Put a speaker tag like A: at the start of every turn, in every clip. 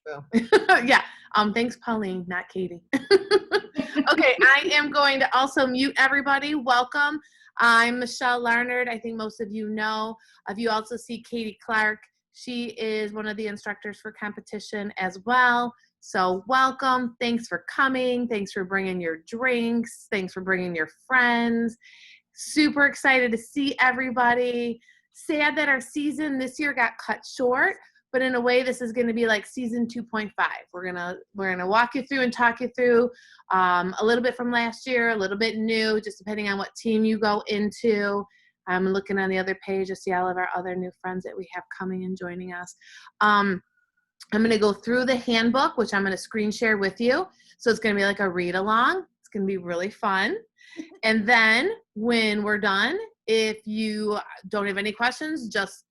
A: Yeah. Thanks, Pauline, not Katie. Okay, I am going to also mute everybody. Welcome. I'm Michelle Larnard. I think most of you know. If you also see Katie Clark, she is one of the instructors for competition as well. So welcome. Thanks for coming. Thanks for bringing your drinks. Thanks for bringing your friends. Super excited to see everybody. Sad that our season this year got cut short, but in a way this is going to be like season 2.5. We're gonna walk you through and talk you through a little bit from last year, a little bit new, just depending on what team you go into. I'm looking on the other page to see all of our other new friends that we have coming and joining us. I'm going to go through the handbook, which I'm going to screen share with you. So it's going to be like a read along. It's going to be really fun. And then when we're done, if you don't have any questions, just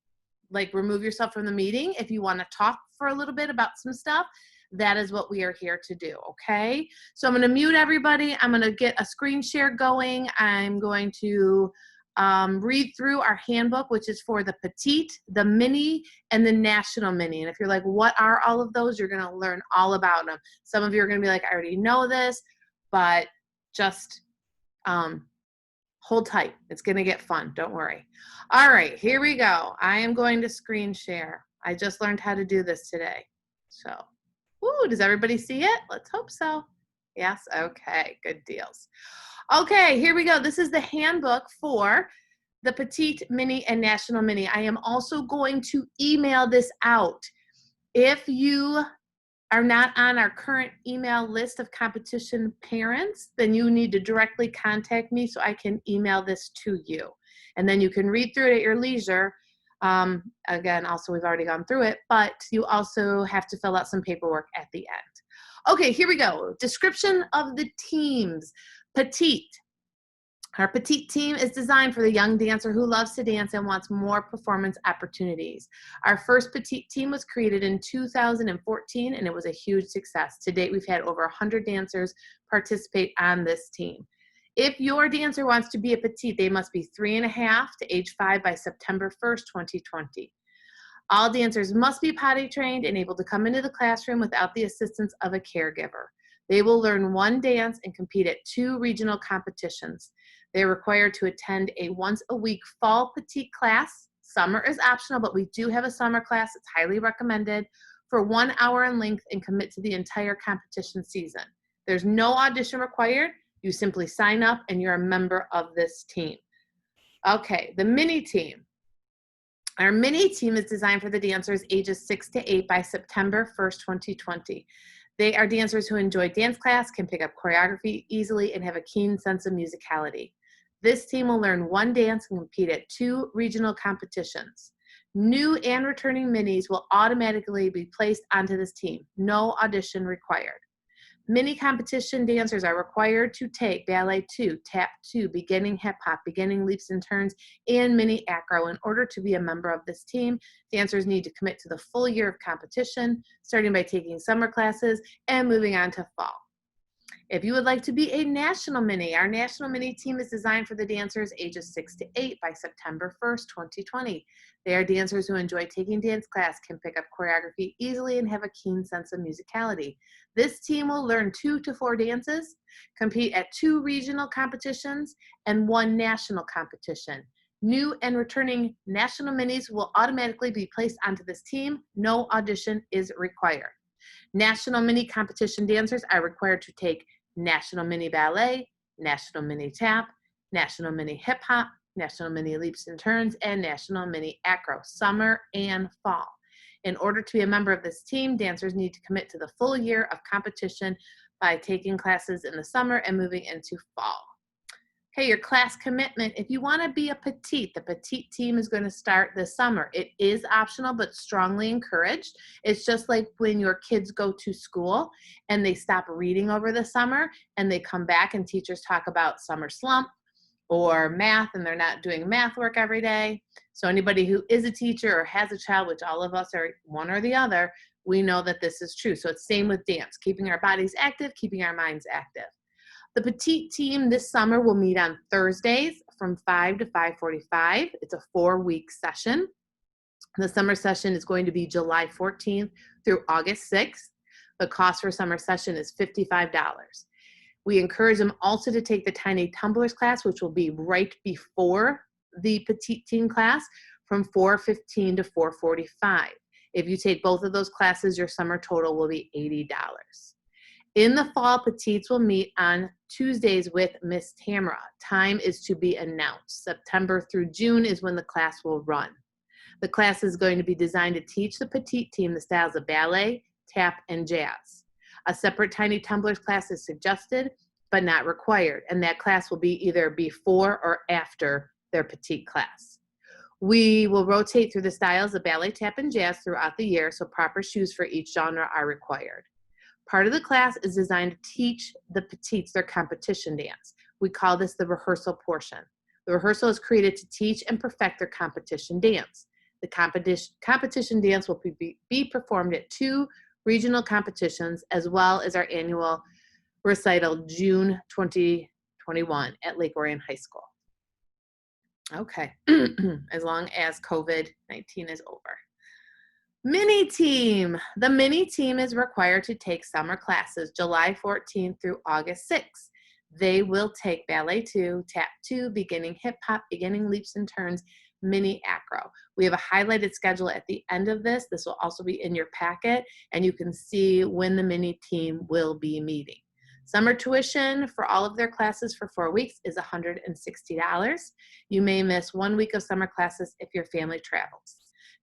A: like remove yourself from the meeting. If you want to talk for a little bit about some stuff, that is what we are here to do, okay? So I'm going to mute everybody. I'm going to get a screen share going. I'm going to read through our handbook, which is for the Petite, the Mini, and the National Mini. And if you're like, what are all of those? You're going to learn all about them. Some of you are going to be like, I already know this, but just hold tight. It's going to get fun. Don't worry. All right, here we go. I am going to screen share. I just learned how to do this today. So, woo, does everybody see it? Let's hope so. Yes? Okay, good deals. Okay, here we go. This is the handbook for the Petite, Mini, and National Mini. I am also going to email this out. If you are not on our current email list of competition parents, then you need to directly contact me so I can email this to you. And then you can read through it at your leisure. Again, also we've already gone through it, but you also have to fill out some paperwork at the end. Okay, here we go. Description of the teams. Petite. Our Petite team is designed for the young dancer who loves to dance and wants more performance opportunities. Our first Petite team was created in 2014, and it was a huge success. To date, we've had over 100 dancers participate on this team. If your dancer wants to be a Petite, they must be 3.5 to age 5 by September 1st, 2020. All dancers must be potty trained and able to come into the classroom without the assistance of a caregiver. They will learn one dance and compete at 2 regional competitions. They're required to attend a once-a-week fall Petite class. Summer is optional, but we do have a summer class. It's highly recommended for 1 hour in length and commit to the entire competition season. There's no audition required. You simply sign up and you're a member of this team. Okay, the mini team. Our mini team is designed for the dancers ages 6 to 8 by September 1st, 2020. They are dancers who enjoy dance class, can pick up choreography easily, and have a keen sense of musicality. This team will learn one dance and compete at 2 regional competitions. New and returning minis will automatically be placed onto this team. No audition required. Mini competition dancers are required to take Ballet 2, Tap 2, Beginning Hip Hop, Beginning Leaps and Turns, and Mini Acro. In order to be a member of this team, dancers need to commit to the full year of competition, starting by taking summer classes and moving on to fall. If you would like to be a National Mini, our National Mini team is designed for the dancers ages 6 to 8 by September 1st, 2020. They are dancers who enjoy taking dance class, can pick up choreography easily, and have a keen sense of musicality. This team will learn 2 to 4 dances, compete at 2 regional competitions, and 1 national competition. New and returning National Minis will automatically be placed onto this team. No audition is required. National Mini competition dancers are required to take National Mini Ballet, National Mini Tap, National Mini Hip Hop, National Mini Leaps and Turns, and National Mini Acro, summer and fall. In order to be a member of this team, dancers need to commit to the full year of competition by taking classes in the summer and moving into fall. Okay, your class commitment. If you want to be a Petite, the Petite team is going to start this summer. It is optional, but strongly encouraged. It's just like when your kids go to school and they stop reading over the summer and they come back and teachers talk about summer slump or math and they're not doing math work every day. So anybody who is a teacher or has a child, which all of us are one or the other, we know that this is true. So it's same with dance, keeping our bodies active, keeping our minds active. The Petite team this summer will meet on Thursdays from 5 to 5:45. It's a 4-week session. The summer session is going to be July 14th through August 6th. The cost for summer session is $55. We encourage them also to take the Tiny Tumblers class, which will be right before the Petite Teen class from 4:15 to 4:45. If you take both of those classes, your summer total will be $80. In the fall, Petites will meet on Tuesdays with Miss Tamara. Time is to be announced. September through June is when the class will run. The class is going to be designed to teach the Petite team the styles of ballet, tap, and jazz. A separate Tiny Tumblers class is suggested, but not required, and that class will be either before or after their Petite class. We will rotate through the styles of ballet, tap, and jazz throughout the year, so proper shoes for each genre are required. Part of the class is designed to teach the Petites their competition dance. We call this the rehearsal portion. The rehearsal is created to teach and perfect their competition dance. The competition dance will be performed at 2 regional competitions, as well as our annual recital June 2021 at Lake Orion High School. Okay, as long as COVID-19 is over. Mini team. The mini team is required to take summer classes July 14th through August 6th. They will take ballet 2, tap 2, beginning hip hop, beginning leaps and turns, mini acro. We have a highlighted schedule at the end of this. This will also be in your packet, and you can see when the mini team will be meeting. Summer tuition for all of their classes for 4 weeks is $160. You may miss 1 week of summer classes if your family travels.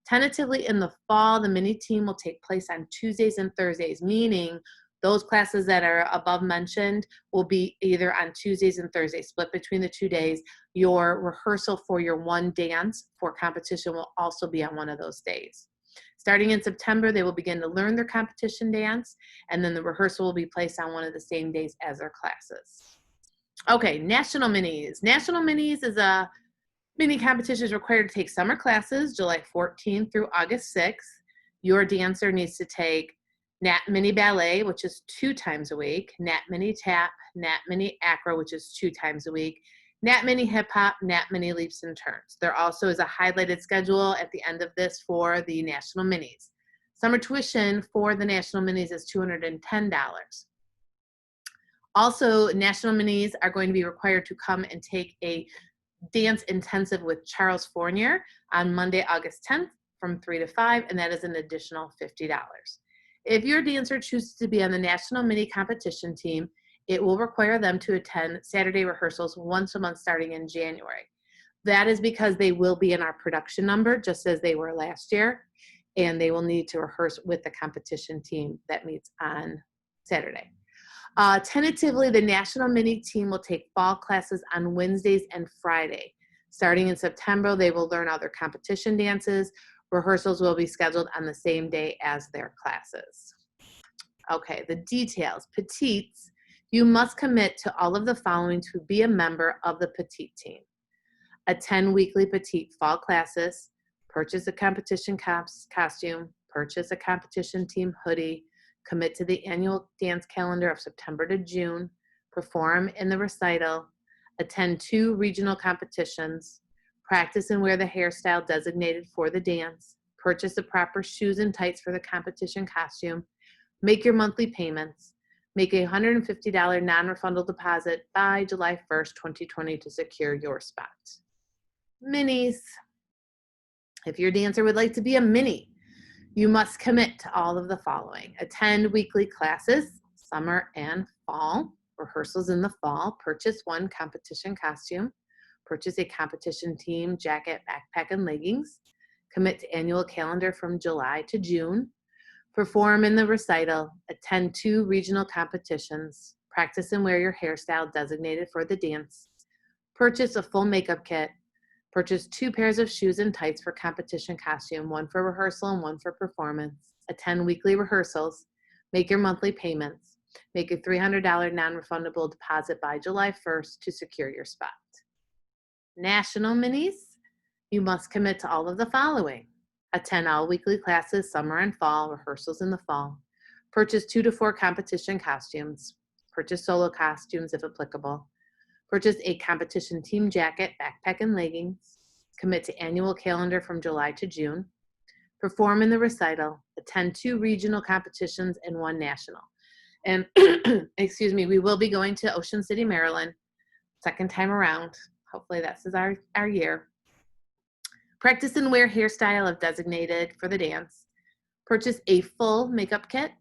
A: Tentatively in the fall, the mini team will take place on Tuesdays and Thursdays, meaning those classes that are above mentioned will be either on Tuesdays and Thursdays, split between the 2 days. Your rehearsal for your one dance for competition will also be on one of those days. Starting in September, they will begin to learn their competition dance, and then the rehearsal will be placed on one of the same days as their classes. Okay, National Minis. National Minis is a mini competition is required to take summer classes July 14th through August 6th. Your dancer needs to take NAT Mini Ballet, which is 2 times a week, NAT Mini Tap, NAT Mini Acro, which is 2 times a week, NAT Mini Hip Hop, NAT Mini Leaps and Turns. There also is a highlighted schedule at the end of this for the National Minis. Summer tuition for the National Minis is $210. Also, National Minis are going to be required to come and take a dance intensive with Charles Fournier on Monday, August 10th from 3 to 5, and that is an additional $50. If your dancer chooses to be on the National Mini Competition team, it will require them to attend Saturday rehearsals once a month starting in January. That is because they will be in our production number, just as they were last year, and they will need to rehearse with the competition team that meets on Saturday. Tentatively, the National Mini team will take fall classes on Wednesdays and Friday. Starting in September, they will learn all their competition dances. Rehearsals will be scheduled on the same day as their classes. Okay, the details. Petites, you must commit to all of the following to be a member of the Petite team. Attend weekly Petite fall classes, purchase a competition costume, purchase a competition team hoodie, commit to the annual dance calendar of September to June, perform in the recital, attend 2 regional competitions, practice and wear the hairstyle designated for the dance, purchase the proper shoes and tights for the competition costume, make your monthly payments, make a $150 non-refundable deposit by July 1st, 2020 to secure your spot. Minis. If your dancer would like to be a mini, you must commit to all of the following. Attend weekly classes, summer and fall, rehearsals in the fall, purchase 1 competition costume, purchase a competition team jacket, backpack, and leggings, commit to annual calendar from July to June, perform in the recital, attend 2 regional competitions, practice and wear your hairstyle designated for the dance, purchase a full makeup kit, purchase 2 pairs of shoes and tights for competition costume, 1 for rehearsal and 1 for performance, attend weekly rehearsals, make your monthly payments, make a $300 non-refundable deposit by July 1st to secure your spot. National Minis, you must commit to all of the following. Attend all weekly classes, summer and fall, rehearsals in the fall, purchase 2 to 4 competition costumes, purchase solo costumes if applicable, purchase a competition team jacket, backpack, and leggings, commit to annual calendar from July to June, perform in the recital, attend 2 regional competitions and 1 national. And excuse me, we will be going to Ocean City, Maryland, second time around. Hopefully this is our year. Practice and wear hairstyle if designated for the dance. Purchase a full makeup kit.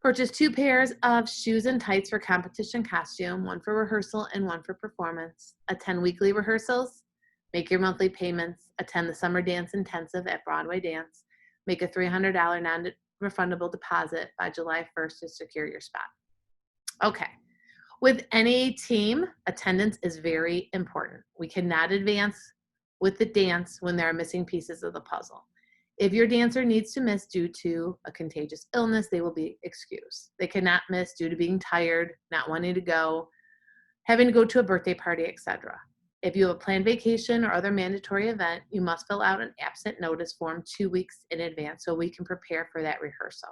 A: Purchase 2 pairs of shoes and tights for competition costume, 1 for rehearsal and 1 for performance. Attend weekly rehearsals. Make your monthly payments. Attend the Summer Dance Intensive at Broadway Dance. Make a $300 non-refundable deposit by July 1st to secure your spot. Okay. With any team, attendance is very important. We cannot advance with the dance when there are missing pieces of the puzzle. If your dancer needs to miss due to a contagious illness, they will be excused. They cannot miss due to being tired, not wanting to go, having to go to a birthday party, etc. If you have a planned vacation or other mandatory event, you must fill out an absent notice form 2 weeks in advance so we can prepare for that rehearsal.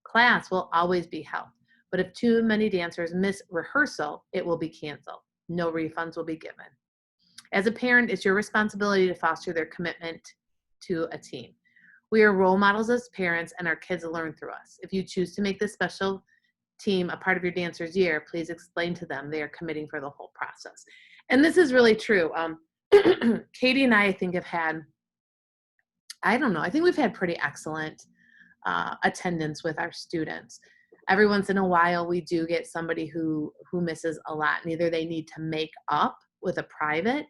A: Class will always be held, but if too many dancers miss rehearsal, it will be canceled. No refunds will be given. As a parent, it's your responsibility to foster their commitment to a team. We are role models as parents, and our kids learn through us. If you choose to make this special team a part of your dancer's year, please explain to them they are committing for the whole process. And this is really true. Katie and I think have had, I don't know, I think we've had pretty excellent attendance with our students. Every once in a while, we do get somebody who misses a lot, and either they need to make up with a private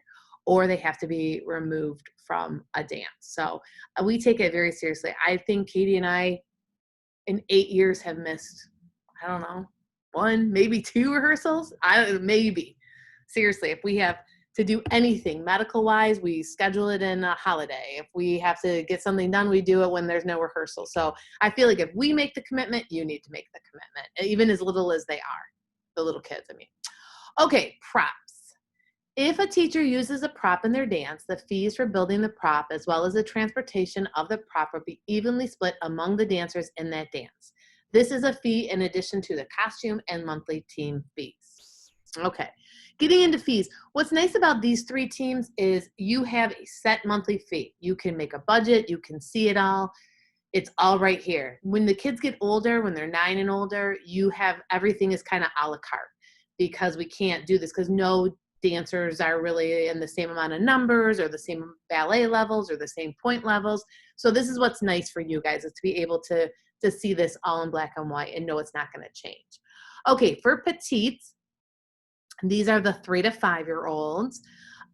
A: or they have to be removed from a dance. So we take it very seriously. I think Katie and I, in 8 years, have missed, I don't know, 1, maybe 2 rehearsals. Maybe. Seriously, if we have to do anything medical-wise, we schedule it in a holiday. If we have to get something done, we do it when there's no rehearsal. So I feel like if we make the commitment, you need to make the commitment, even as little as they are, the little kids, I mean. Okay, props. If a teacher uses a prop in their dance, the fees for building the prop as well as the transportation of the prop will be evenly split among the dancers in that dance. This is a fee in addition to the costume and monthly team fees. Okay, getting into fees. What's nice about these 3 teams is you have a set monthly fee. You can make a budget, you can see it all. It's all right here. When the kids get older, when they're 9 and older, you have everything is kind of a la carte because we can't do this because no dancers are really in the same amount of numbers or the same ballet levels or the same point levels. So this is what's nice for you guys is to be able to see this all in black and white and know it's not going to change. Okay, for Petite, these are the 3 to 5-year-olds.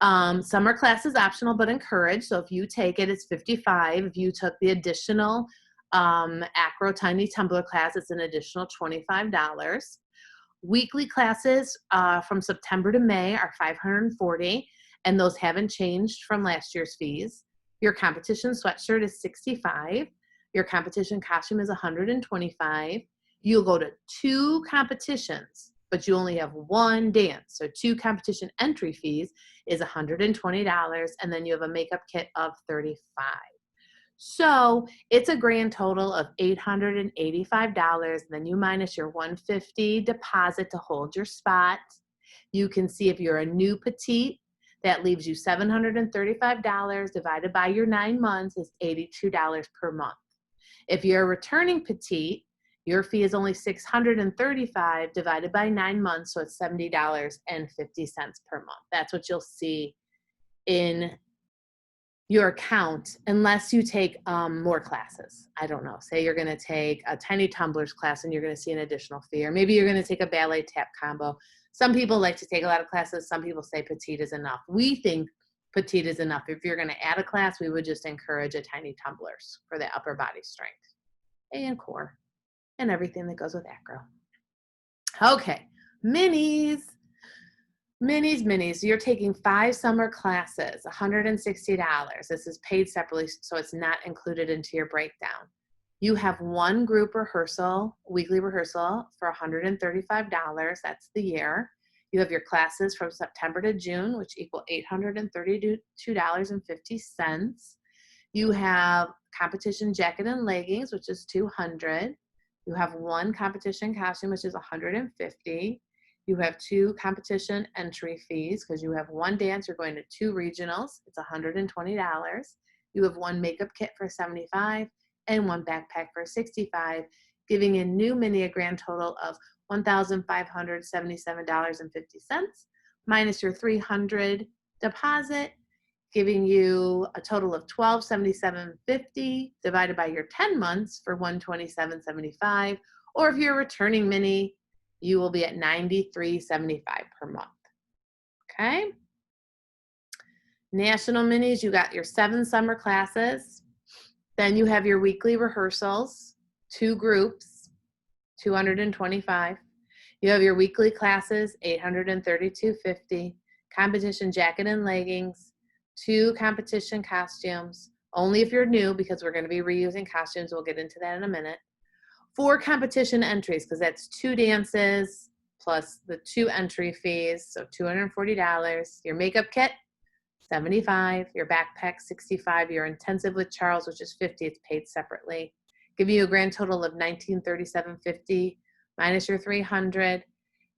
A: Summer class is optional but encouraged. So if you take it, it's $55. If you took the additional acro tiny tumbler class, it's an additional $25. Weekly classes from September to May are $540, and those haven't changed from last year's fees. Your competition sweatshirt is $65. Your competition costume is $125. You'll go to 2 competitions, but you only have 1 dance. So 2 competition entry fees is $120, and then you have a makeup kit of $35. So it's a grand total of $885. Then you minus your $150 deposit to hold your spot. You can see if you're a new Petite, that leaves you $735 divided by your 9 months is $82 per month. If you're a returning Petite, your fee is only $635 divided by 9 months, so it's $70.50 per month. That's what you'll see in your account unless you take more classes. I don't know. Say you're going to take a tiny tumblers class and you're going to see an additional fee, or maybe you're going to take a ballet tap combo. Some people like to take a lot of classes. Some people say Petite is enough. We think Petite is enough. If you're going to add a class, we would just encourage a tiny tumblers for the upper body strength and core and everything that goes with acro. Okay, minis. Minis. You're taking 5 summer classes, $160. This is paid separately, so it's not included into your breakdown. You have 1 group rehearsal, weekly rehearsal for $135. That's the year. You have your classes from September to June, which equal $832.50. You have competition jacket and leggings, which is $200. You have 1 competition costume, which is $150. You have 2 competition entry fees because you have 1 dance. You're going to 2 regionals. It's $120. You have one makeup kit for $75 and one backpack for $65, giving a new mini a grand total of $1,577.50 minus your $300 deposit, giving you a total of $1,277.50 divided by your 10 months for $127.75. Or if you're a returning mini, you will be at $93.75 per month. Okay. National minis, you got your 7 summer classes. Then you have your weekly rehearsals, 2 groups, $225. You have your weekly classes, $832.50. Competition jacket and leggings, 2 competition costumes, only if you're new because we're going to be reusing costumes. We'll get into that in a minute. 4 competition entries because that's 2 dances plus the 2 entry fees, so $240. Your makeup kit, $75. Your backpack, $65. Your intensive with Charles, which is $50. It's paid separately. Giving you a grand total of $1,937.50 minus your $300.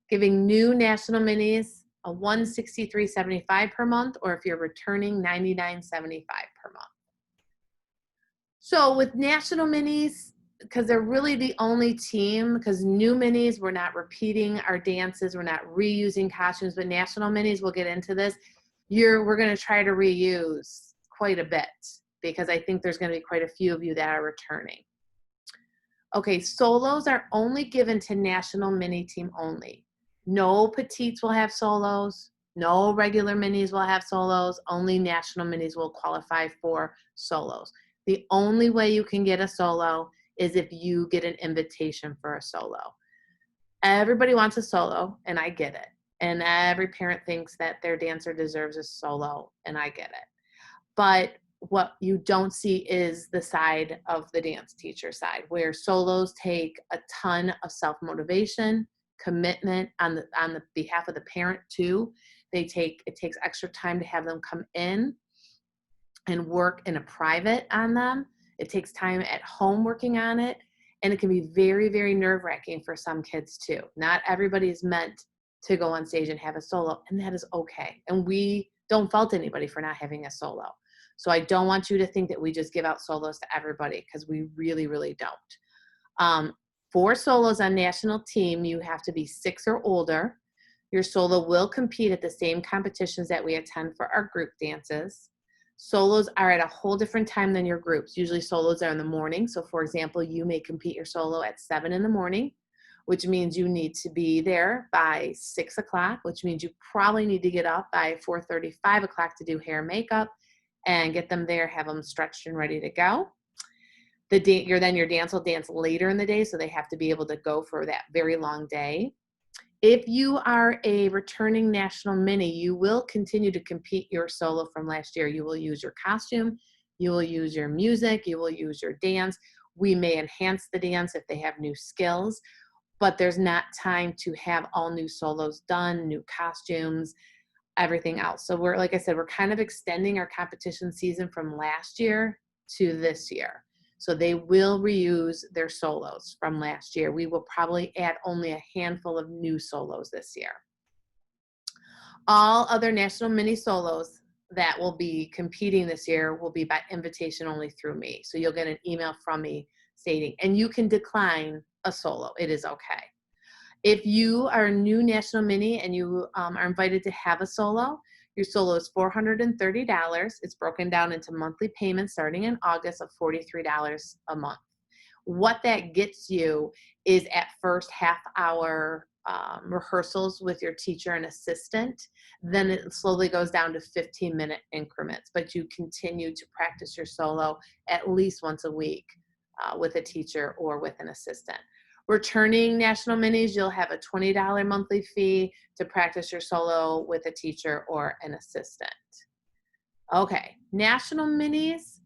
A: Giving new national minis a $163.75 per month, or if you're returning, $99.75 per month. So with national minis, because they're really the only team, because new minis, we're not repeating our dances, we're not reusing costumes, but national minis, we'll get into this, we're going to try to reuse quite a bit because I think there's going to be quite a few of you that are returning. Okay, solos are only given to national mini team only. No petites will have solos. No regular minis will have solos. Only national minis will qualify for solos. The only way you can get a solo is if you get an invitation for a solo. Everybody wants a solo, and I get it. And every parent thinks that their dancer deserves a solo, and I get it. But what you don't see is the side of the dance teacher side, where solos take a ton of self-motivation, commitment on the behalf of the parent too. It takes extra time to have them come in and work in a private on them. It takes time at home working on it, and it can be very, very nerve-wracking for some kids too. Not everybody is meant to go on stage and have a solo, and that is okay. And we don't fault anybody for not having a solo. So I don't want you to think that we just give out solos to everybody, because we really, really don't. For solos on national team, you have to be 6 or older. Your solo will compete at the same competitions that we attend for our group dances. Solos are at a whole different time than your groups. Usually solos are in the morning. So for example, you may compete your solo at 7 in the morning, which means you need to be there by 6 o'clock, which means you probably need to get up by 4:30, 5 o'clock to do hair and makeup and get them there, have them stretched and ready to go. Your dance will dance later in the day, so they have to be able to go for that very long day. If you are a returning national mini, you will continue to compete your solo from last year. You will use your costume, you will use your music, you will use your dance. We may enhance the dance if they have new skills, but there's not time to have all new solos done, new costumes, everything else. So like I said, we're kind of extending our competition season from last year to this year. So they will reuse their solos from last year. We will probably add only a handful of new solos this year. All other national mini solos that will be competing this year will be by invitation only through me. So you'll get an email from me stating, and you can decline a solo. It is okay. If you are a new national mini and you are invited to have a solo, your solo is $430. It's broken down into monthly payments starting in August of $43 a month. What that gets you is at first half-hour rehearsals with your teacher and assistant. Then it slowly goes down to 15-minute increments, but you continue to practice your solo at least once a week with a teacher or with an assistant. Returning national minis, you'll have a $20 monthly fee to practice your solo with a teacher or an assistant. Okay, national minis,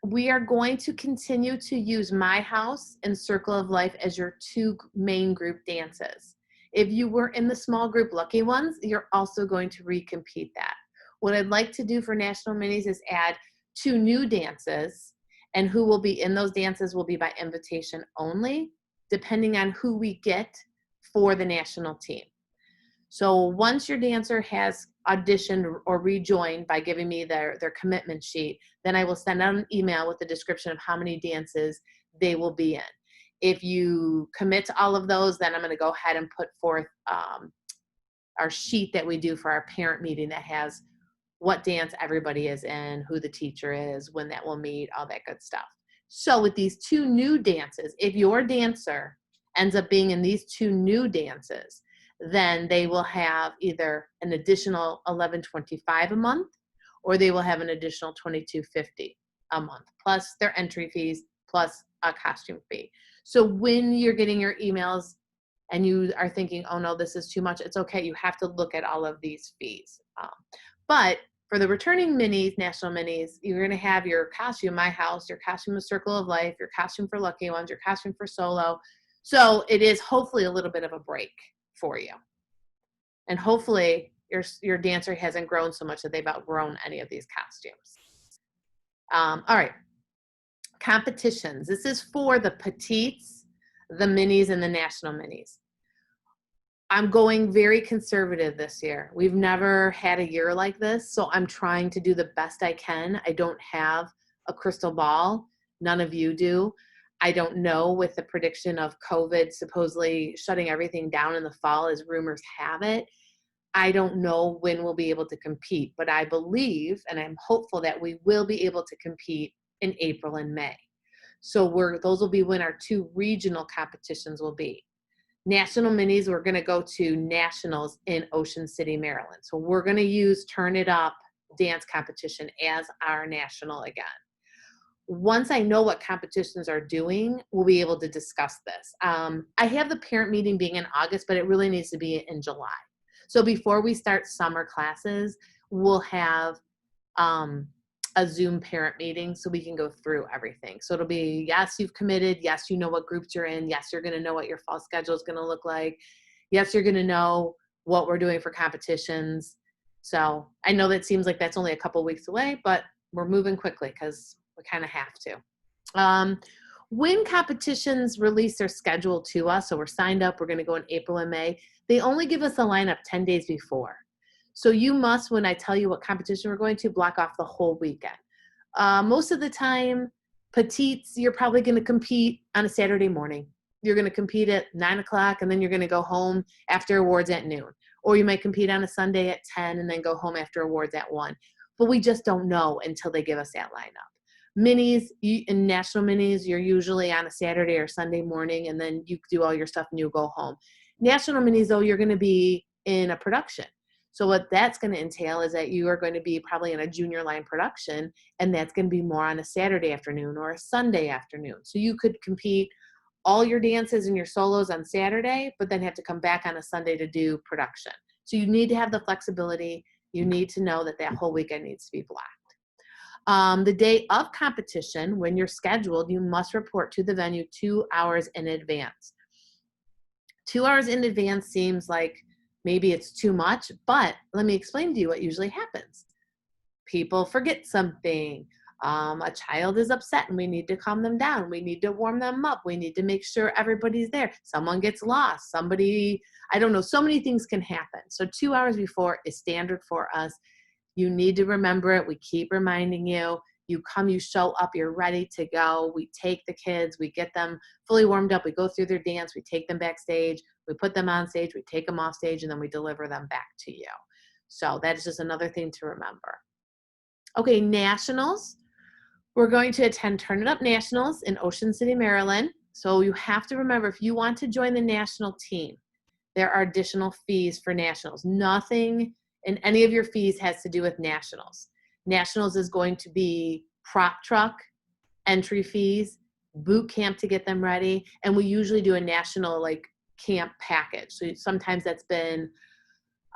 A: we are going to continue to use My House and Circle of Life as your 2 main group dances. If you were in the small group Lucky Ones, you're also going to recompete that. What I'd like to do for national minis is add 2 new dances, and who will be in those dances will be by invitation only, depending on who we get for the national team. So once your dancer has auditioned or rejoined by giving me their commitment sheet, then I will send out an email with the description of how many dances they will be in. If you commit to all of those, then I'm going to go ahead and put forth our sheet that we do for our parent meeting that has what dance everybody is in, who the teacher is, when that will meet, all that good stuff. So with these 2 new dances, if your dancer ends up being in these 2 new dances, then they will have either an additional $11.25 a month, or they will have an additional $22.50 a month, plus their entry fees, plus a costume fee. So when you're getting your emails and you are thinking, oh no, this is too much, it's okay. You have to look at all of these fees. But for the returning minis, national minis, you're going to have your costume, My House, your costume of Circle of Life, your costume for Lucky Ones, your costume for Solo. So it is hopefully a little bit of a break for you. And hopefully your dancer hasn't grown so much that they've outgrown any of these costumes. All right. Competitions. This is for the petites, the minis, and the national minis. I'm going very conservative this year. We've never had a year like this, so I'm trying to do the best I can. I don't have a crystal ball. None of you do. I don't know, with the prediction of COVID supposedly shutting everything down in the fall as rumors have it. I don't know when we'll be able to compete, but I believe and I'm hopeful that we will be able to compete in April and May. So those will be when our 2 regional competitions will be. National minis, we're going to go to nationals in Ocean City, Maryland. So we're going to use Turn It Up dance competition as our national again. Once I know what competitions are doing, we'll be able to discuss this. I have the parent meeting being in August, but it really needs to be in July. So before we start summer classes, we'll have a Zoom parent meeting so we can go through everything. So it'll be, yes, you've committed. Yes, you know what groups you're in. Yes, you're going to know what your fall schedule is going to look like. Yes, you're going to know what we're doing for competitions. So I know that seems like that's only a couple weeks away, but we're moving quickly because we kind of have to. When competitions release their schedule to us, so we're signed up, we're going to go in April and May, they only give us a lineup 10 days before. So you must, when I tell you what competition we're going to, block off the whole weekend. Most of the time, petites, you're probably going to compete on a Saturday morning. You're going to compete at 9 o'clock, and then you're going to go home after awards at noon. Or you might compete on a Sunday at 10 and then go home after awards at 1. But we just don't know until they give us that lineup. Minis, in national minis, you're usually on a Saturday or Sunday morning, and then you do all your stuff and you go home. National minis, though, you're going to be in a production. So what that's going to entail is that you are going to be probably in a junior line production, and that's going to be more on a Saturday afternoon or a Sunday afternoon. So you could compete all your dances and your solos on Saturday, but then have to come back on a Sunday to do production. So you need to have the flexibility. You need to know that that whole weekend needs to be blocked. The day of competition, when you're scheduled, you must report to the venue 2 hours in advance. 2 hours in advance seems like maybe it's too much, but let me explain to you what usually happens. People forget something. A child is upset and we need to calm them down. We need to warm them up. We need to make sure everybody's there. Someone gets lost. Somebody, I don't know, so many things can happen. So 2 hours before is standard for us. You need to remember it. We keep reminding you. You come, you show up, you're ready to go. We take the kids, we get them fully warmed up. We go through their dance. We take them backstage. We put them on stage. We take them off stage, and then we deliver them back to you. So that is just another thing to remember. Okay, nationals. We're going to attend Turn It Up Nationals in Ocean City, Maryland. So you have to remember, if you want to join the national team, there are additional fees for nationals. Nothing in any of your fees has to do with nationals. Nationals is going to be prop truck, entry fees, boot camp to get them ready, and we usually do a national like camp package. So sometimes that's been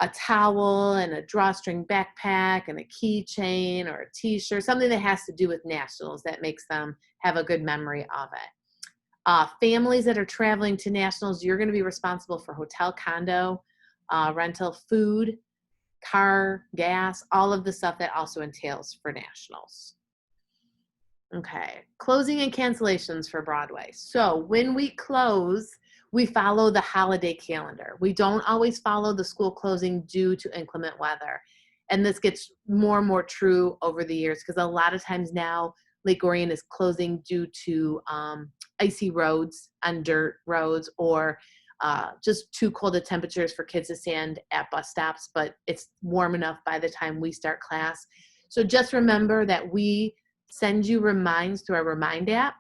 A: a towel and a drawstring backpack and a keychain or a t-shirt, something that has to do with nationals that makes them have a good memory of it. Families that are traveling to nationals, you're going to be responsible for hotel, condo, rental, food, car, gas, all of the stuff that also entails for nationals. Okay, closing and cancellations for Broadway. So when we close, We follow the holiday calendar. We don't always follow the school closing due to inclement weather. And this gets more and more true over the years because a lot of times now Lake Orion is closing due to icy roads on dirt roads or just too cold of temperatures for kids to stand at bus stops, but it's warm enough by the time we start class. So just remember that we send you reminds through our Remind app,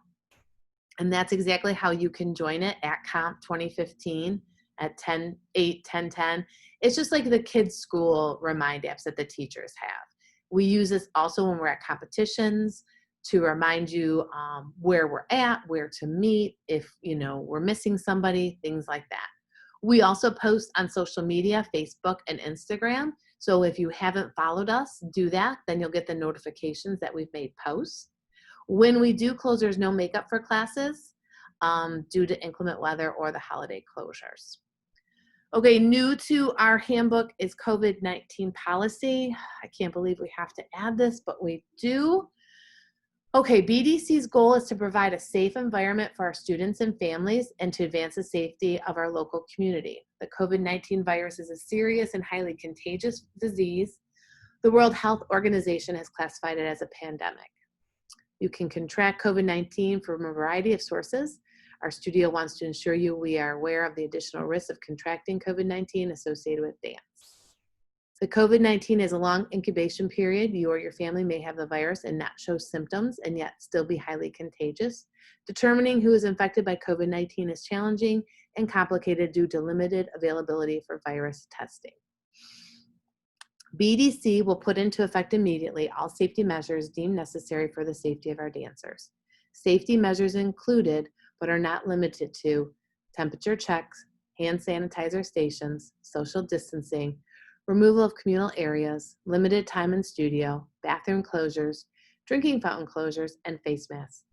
A: and that's exactly how you can join it at Comp 2015 at 10/8/10/10. It's just like the kids' school Remind apps that the teachers have. We use this also when we're at competitions to remind you where we're at, where to meet, if we're missing somebody, things like that. We also post on social media, Facebook and Instagram. So if you haven't followed us, do that. Then you'll get the notifications that we've made posts. When we do close, there's no makeup for classes due to inclement weather or the holiday closures. Okay, new to our handbook is COVID-19 policy. I can't believe we have to add this, but we do. Okay, BDC's goal is to provide a safe environment for our students and families and to advance the safety of our local community. The COVID-19 virus is a serious and highly contagious disease. The World Health Organization has classified it as a pandemic. You can contract COVID-19 from a variety of sources. Our studio wants to ensure we are aware of the additional risks of contracting COVID-19 associated with dance. The COVID-19 is a long incubation period. You or your family may have the virus and not show symptoms and yet still be highly contagious. Determining who is infected by COVID-19 is challenging and complicated due to limited availability for virus testing. BDC will put into effect immediately all safety measures deemed necessary for the safety of our dancers. Safety measures included, but are not limited to, temperature checks, hand sanitizer stations, social distancing, removal of communal areas, limited time in studio, bathroom closures, drinking fountain closures, and face masks.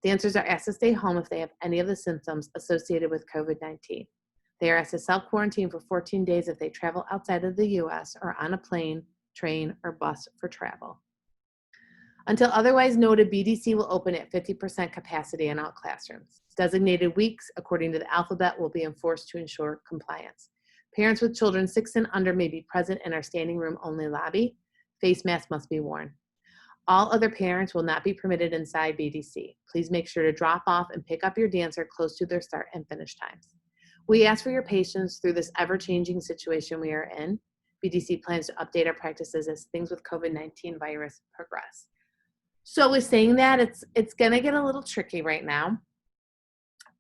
A: Dancers are asked to stay home if they have any of the symptoms associated with COVID-19. They are asked to self-quarantine for 14 days if they travel outside of the U.S. or on a plane, train, or bus for travel. Until otherwise noted, BDC will open at 50% capacity in all classrooms. Designated weeks, according to the alphabet, will be enforced to ensure compliance. Parents with children 6 and under may be present in our standing room only lobby. Face masks must be worn. All other parents will not be permitted inside BDC. Please make sure to drop off and pick up your dancer close to their start and finish times. We ask for your patience through this ever-changing situation we are in. BDC plans to update our practices as things with COVID-19 virus progress. So with saying that, it's gonna get a little tricky right now.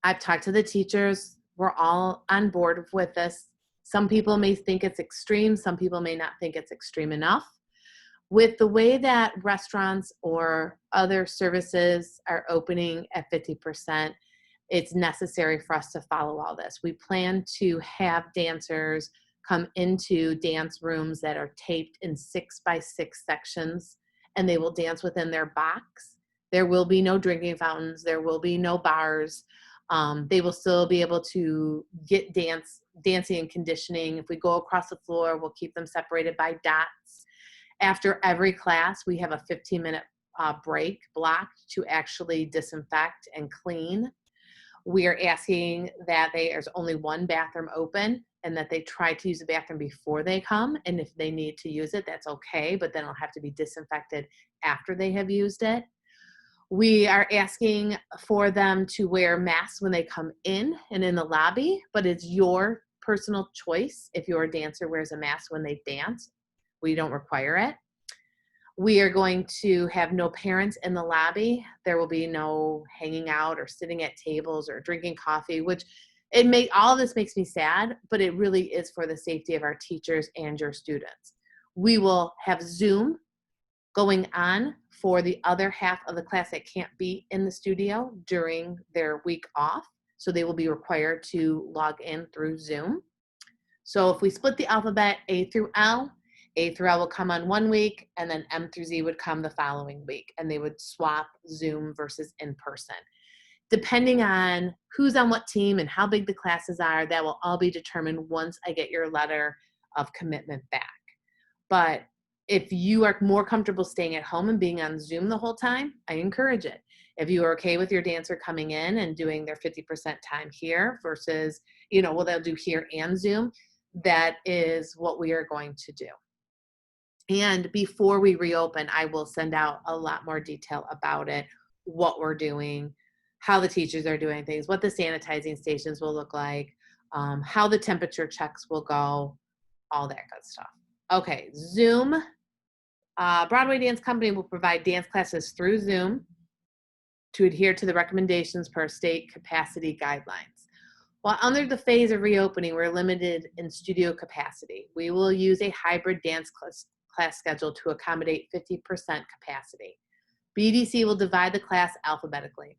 A: I've talked to the teachers. We're all on board with this. Some people may think it's extreme. Some people may not think it's extreme enough. With the way that restaurants or other services are opening at 50%, it's necessary for us to follow all this. We plan to have dancers come into dance rooms that are taped in 6x6 sections, and they will dance within their box. There will be no drinking fountains. There will be no bars. They will still be able to get dancing and conditioning. If we go across the floor, we'll keep them separated by dots. After every class, we have a 15-minute break blocked to actually disinfect and clean. We are asking that there's only one bathroom open and that they try to use the bathroom before they come. And if they need to use it, that's okay, but then it'll have to be disinfected after they have used it. We are asking for them to wear masks when they come in and in the lobby, but it's your personal choice if your dancer wears a mask when they dance. We don't require it. We are going to have no parents in the lobby. There will be no hanging out or sitting at tables or drinking coffee, which all of this makes me sad, but it really is for the safety of our teachers and your students. We will have Zoom going on for the other half of the class that can't be in the studio during their week off. So they will be required to log in through Zoom. So if we split the alphabet A through L will come on one week, and then M through Z would come the following week, and they would swap Zoom versus in person. Depending on who's on what team and how big the classes are, that will all be determined once I get your letter of commitment back. But if you are more comfortable staying at home and being on Zoom the whole time, I encourage it. If you are okay with your dancer coming in and doing their 50% time here versus, well, they'll do here and Zoom, that is what we are going to do. And before we reopen, I will send out a lot more detail about it, what we're doing, how the teachers are doing things, what the sanitizing stations will look like, how the temperature checks will go, all that good stuff. Okay, Zoom. Broadway Dance Company will provide dance classes through Zoom to adhere to the recommendations per state capacity guidelines. While under the phase of reopening, we're limited in studio capacity. We will use a hybrid dance class schedule to accommodate 50% capacity. BDC will divide the class alphabetically.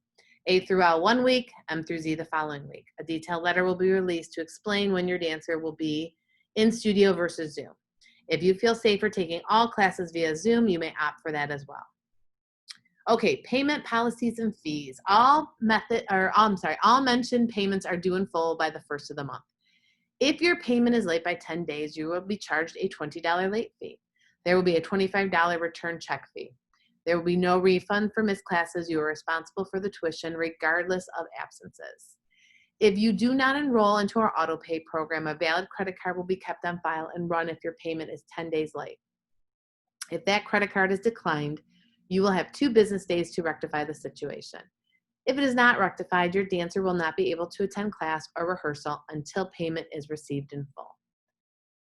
A: A through L 1 week, M through Z the following week. A detailed letter will be released to explain when your dancer will be in studio versus Zoom. If you feel safer taking all classes via Zoom, you may opt for that as well. Okay, payment policies and fees. All mentioned payments are due in full by the first of the month. If your payment is late by 10 days, you will be charged a $20 late fee. There will be a $25 return check fee. There will be no refund for missed classes. You are responsible for the tuition regardless of absences. If you do not enroll into our auto pay program, a valid credit card will be kept on file and run if your payment is 10 days late. If that credit card is declined, you will have 2 business days to rectify the situation. If it is not rectified, your dancer will not be able to attend class or rehearsal until payment is received in full.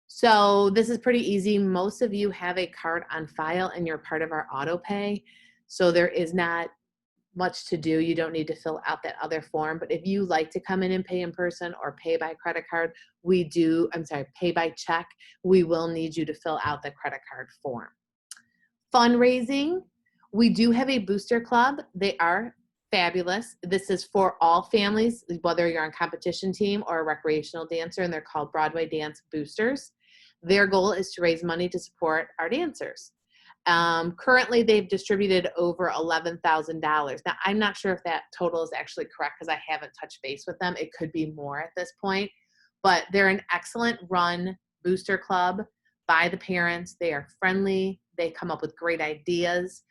A: So this is pretty easy. Most of you have a card on file and you're part of our auto pay. So there is not much to do. You don't need to fill out that other form. But if you like to come in and pay in person or pay by credit card, pay by check, we will need you to fill out the credit card form. Fundraising. We do have a booster club. They are fabulous. This is for all families, whether you're on competition team or a recreational dancer, and they're called Broadway Dance Boosters. Their goal is to raise money to support our dancers. Currently, they've distributed over $11,000. Now, I'm not sure if that total is actually correct because I haven't touched base with them. It could be more at this point, but they're an excellent run booster club by the parents. They are friendly. They come up with great ideas.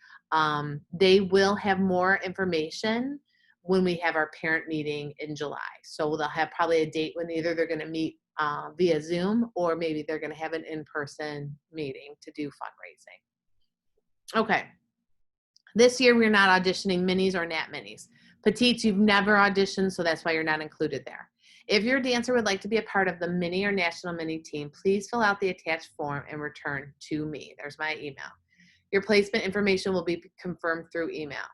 A: They will have more information when we have our parent meeting in July. So they'll have probably a date when either they're going to meet via Zoom or maybe they're going to have an in-person meeting to do fundraising. Okay. This year we're not auditioning minis or NAT minis. Petites, you've never auditioned, so that's why you're not included there. If your dancer would like to be a part of the mini or national mini team, please fill out the attached form and return to me. There's my email. Your placement information will be confirmed through email.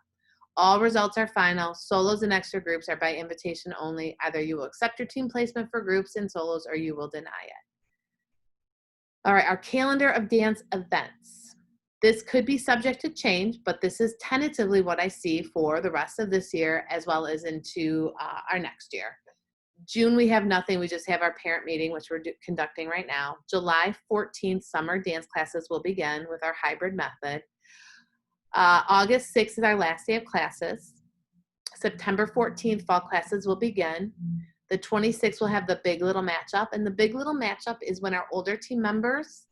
A: All results are final. Solos and extra groups are by invitation only. Either you will accept your team placement for groups and solos or you will deny it. All right, our calendar of dance events. This could be subject to change, but this is tentatively what I see for the rest of this year as well as into our next year. June, we have nothing. We just have our parent meeting, which we're conducting right now. July 14th, summer dance classes will begin with our hybrid method. August 6th is our last day of classes. September 14th, fall classes will begin. The 26th, we'll have the Big Little Matchup. And the Big Little Matchup is when our older team members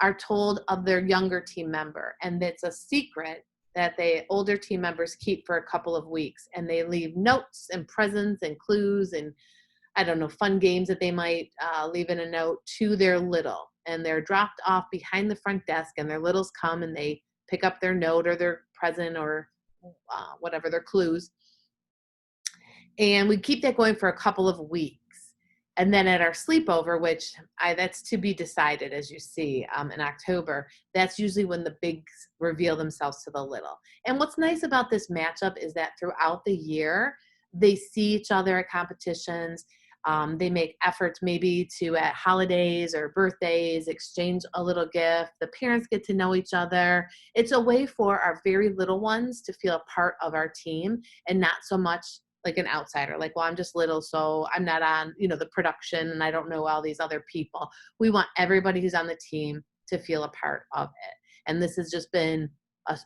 A: are told of their younger team member. And it's a secret that the older team members keep for a couple of weeks. And they leave notes and presents and clues and fun games that they might leave in a note to their little. And they're dropped off behind the front desk and their littles come and they pick up their note or their present or whatever, their clues. And we keep that going for a couple of weeks. And then at our sleepover, which that's to be decided, as you see, in October, that's usually when the bigs reveal themselves to the little. And what's nice about this matchup is that throughout the year, they see each other at competitions. They make efforts maybe to, at holidays or birthdays, exchange a little gift. The parents get to know each other. It's a way for our very little ones to feel a part of our team and not so much like an outsider, like, well, I'm just little, so I'm not on, the production and I don't know all these other people. We want everybody who's on the team to feel a part of it. And this has just been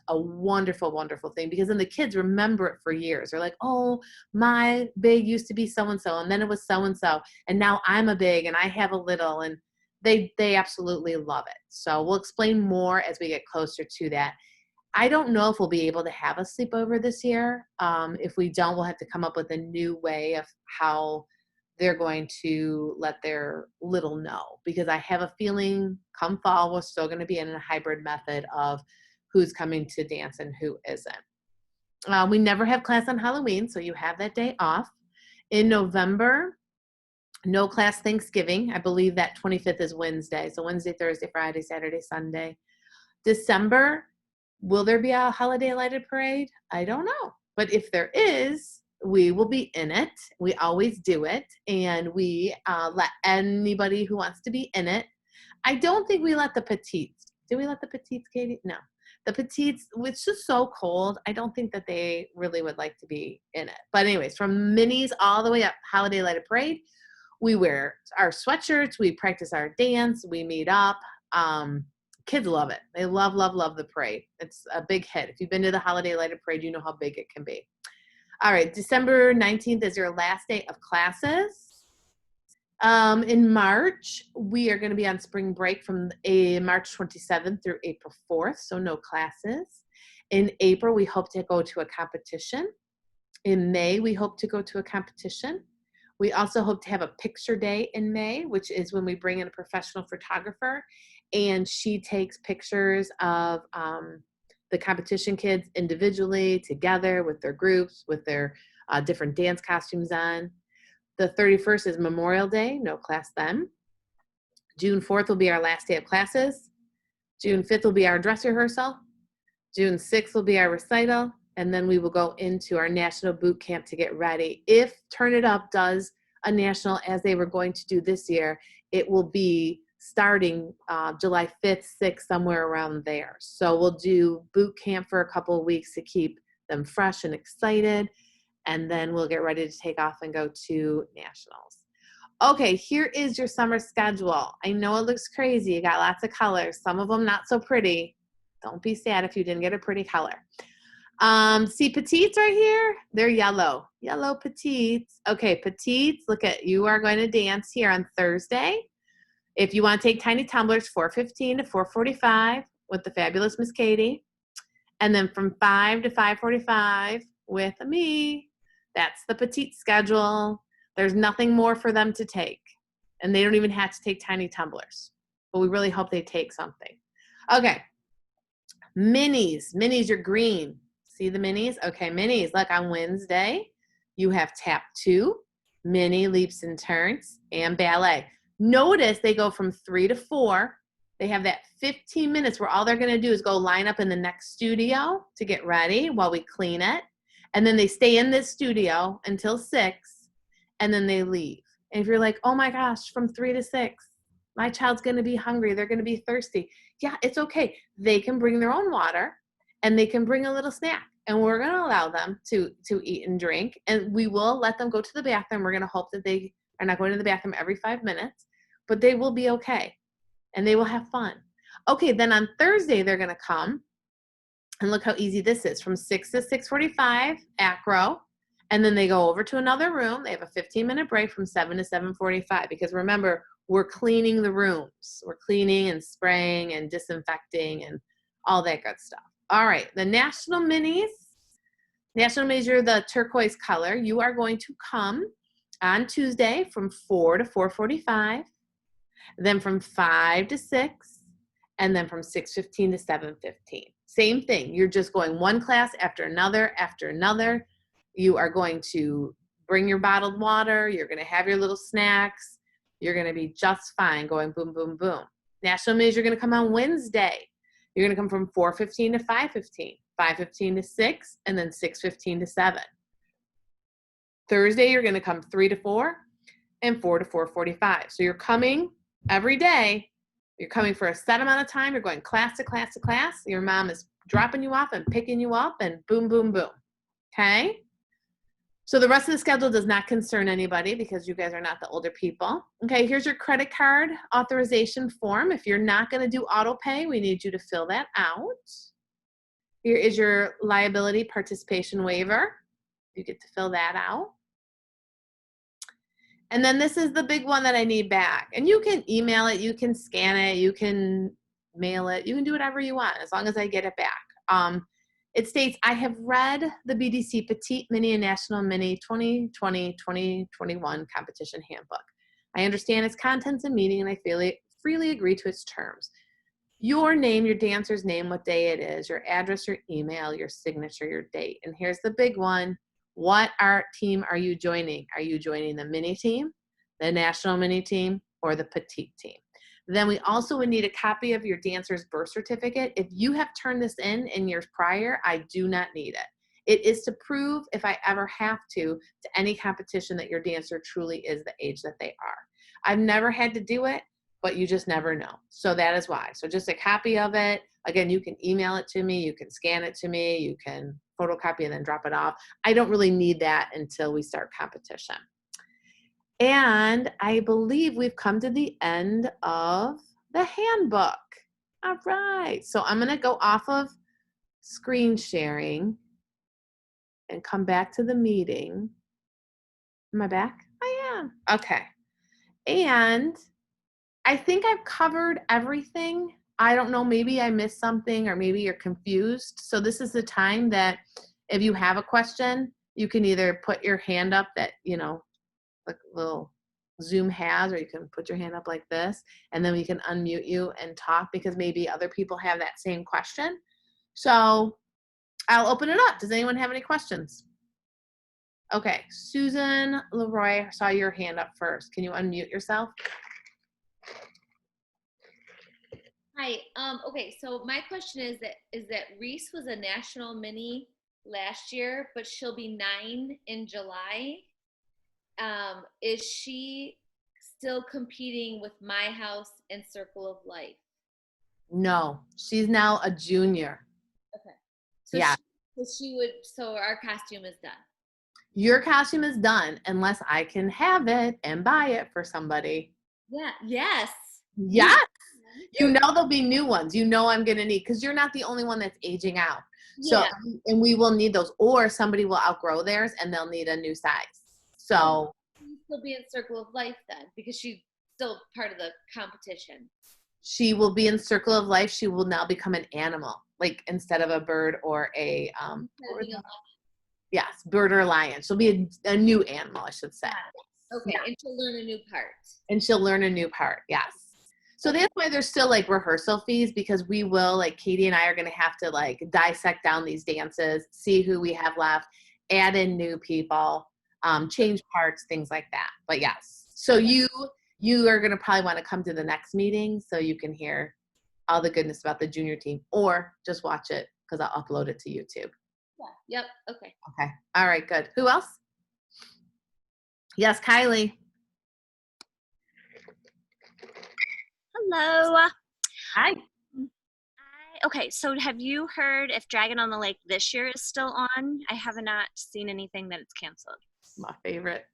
A: a wonderful, wonderful thing because then the kids remember it for years. They're like, oh, my big used to be so-and-so, and then it was so-and-so, and now I'm a big and I have a little, and they absolutely love it. So we'll explain more as we get closer to that. I don't know if we'll be able to have a sleepover this year. If we don't, we'll have to come up with a new way of how they're going to let their little know, because I have a feeling come fall, we're still going to be in a hybrid method of who's coming to dance and who isn't. We never have class on Halloween, so you have that day off. In November, no class Thanksgiving. I believe that 25th is Wednesday. So Wednesday, Thursday, Friday, Saturday, Sunday. December, will there be a holiday lighted parade? I don't know. But if there is, we will be in it. We always do it. And we let anybody who wants to be in it. I don't think we let the Petites. Did we let the Petites, Katie? No. The Petites, it's just so cold. I don't think that they really would like to be in it. But anyways, from minis all the way up, holiday lighted parade, we wear our sweatshirts, we practice our dance, we meet up. Kids love it. They love, love, love the parade. It's a big hit. If you've been to the holiday lighted parade, you know how big it can be. All right, December 19th is your last day of classes. In March, we are going to be on spring break from March 27th through April 4th, so no classes. In April, we hope to go to a competition. In May, we hope to go to a competition. We also hope to have a picture day in May, which is when we bring in a professional photographer, and she takes pictures of the competition kids individually, together, with their groups, with their different dance costumes on. The 31st is Memorial Day, no class then. June 4th will be our last day of classes. June 5th will be our dress rehearsal. June 6th will be our recital. And then we will go into our national boot camp to get ready. If Turn It Up does a national as they were going to do this year, it will be starting July 5th, 6th, somewhere around there. So we'll do boot camp for a couple of weeks to keep them fresh and excited. And then we'll get ready to take off and go to nationals. Okay, here is your summer schedule. I know it looks crazy. You got lots of colors. Some of them not so pretty. Don't be sad if you didn't get a pretty color. See Petites right here? They're yellow. Yellow Petites. Okay, Petites, look at, you are going to dance here on Thursday. If you want to take tiny tumblers, 4:15 to 4:45 with the fabulous Miss Katie. And then from 5 to 5:45 with me. That's the Petite schedule. There's nothing more for them to take. And they don't even have to take tiny tumblers. But we really hope they take something. Okay. Minis. Minis are green. See the minis? Okay, minis. Look, on Wednesday, you have tap 2, mini leaps and turns, and ballet. Notice they go from 3 to 4. They have that 15 minutes where all they're going to do is go line up in the next studio to get ready while we clean it. And then they stay in this studio until 6, and then they leave. And if you're like, oh my gosh, from 3 to 6, my child's going to be hungry. They're going to be thirsty. Yeah, it's okay. They can bring their own water, and they can bring a little snack. And we're going to allow them to eat and drink. And we will let them go to the bathroom. We're going to hope that they are not going to the bathroom every 5 minutes. But they will be okay. And they will have fun. Okay, then on Thursday, they're going to come. And look how easy this is. From 6 to 6:45, acro. And then they go over to another room. They have a 15-minute break from 7 to 7:45. Because remember, we're cleaning the rooms. We're cleaning and spraying and disinfecting and all that good stuff. All right, the National Minis. National Minis are the turquoise color. You are going to come on Tuesday from 4 to 4:45. Then from 5 to 6. And then from 6:15 to 7:15. Same thing. You're just going one class after another after another. You are going to bring your bottled water. You're going to have your little snacks. You're going to be just fine going boom, boom, boom. National Minis, you're going to come on Wednesday. You're going to come from 4:15 to 5:15, 5:15 to 6, and then 6:15 to 7. Thursday, you're going to come 3 to 4 and 4 to 4:45. So you're coming every day. You're coming for a set amount of time. You're going class to class to class. Your mom is dropping you off and picking you up and boom, boom, boom. Okay? So the rest of the schedule does not concern anybody because you guys are not the older people. Okay, here's your credit card authorization form. If you're not going to do auto pay, we need you to fill that out. Here is your liability participation waiver. You get to fill that out. And then this is the big one that I need back. And you can email it, you can scan it, you can mail it, you can do whatever you want as long as I get it back. It states, I have read the BDC Petite Mini and National Mini 2020-2021 Competition Handbook. I understand its contents and meaning, and I freely agree to its terms. Your name, your dancer's name, what day it is, your address, your email, your signature, your date. And here's the big one. What art team are you joining? Are you joining the mini team, the national mini team, or the petite team? Then we also would need a copy of your dancer's birth certificate. If you have turned this in years prior, I do not need it. It is to prove, if I ever have to any competition, that your dancer truly is the age that they are. I've never had to do it, but you just never know. So that is why. So just a copy of it. Again, you can email it to me, you can scan it to me, you can photocopy and then drop it off. I don't really need that until we start competition. And I believe we've come to the end of the handbook. All right. So I'm going to go off of screen sharing and come back to the meeting. Am I back? I am. Okay. And I think I've covered everything. I don't know, maybe I missed something or maybe you're confused. So this is the time that if you have a question, you can either put your hand up that, like little Zoom has, or you can put your hand up like this, and then we can unmute you and talk because maybe other people have that same question. So I'll open it up. Does anyone have any questions? Okay, Susan Leroy, I saw your hand up first. Can you unmute yourself?
B: Hi. Okay, so my question is that Reese was a national mini last year, but she'll be 9 in July. Is she still competing with My House and Circle of Life?
A: No, she's now a junior.
B: Okay. So
A: yeah.
B: So our costume is done.
A: Your costume is done unless I can have it and buy it for somebody.
B: Yeah. Yes.
A: Yes. There'll be new ones. I'm going to need, because you're not the only one that's aging out. So,
B: yeah.
A: And we will need those, or somebody will outgrow theirs and they'll need a new size. So
B: she'll still be in Circle of Life then, because she's still part of the competition.
A: She will be in Circle of Life. She will now become an animal, like instead of a bird or a, yes, bird or lion. She'll be a new animal, I should say.
B: Okay, yeah. And she'll learn a new part. Yes. So that's why there's still like rehearsal fees, because we will, like Katie and I are going to have to like dissect down these dances, see who we have left, add in new people, change parts, things like that. But yes, so you are going to probably want to come to the next meeting so you can hear all the goodness about the junior team, or just watch it because I'll upload it to YouTube. Yeah. Yep. Okay.
A: Okay. All right. Good. Who else? Yes, Kylie.
C: Hello.
A: Hi.
C: Okay, so have you heard if Dragon on the Lake this year is still on? I have not seen anything that it's canceled.
A: My favorite.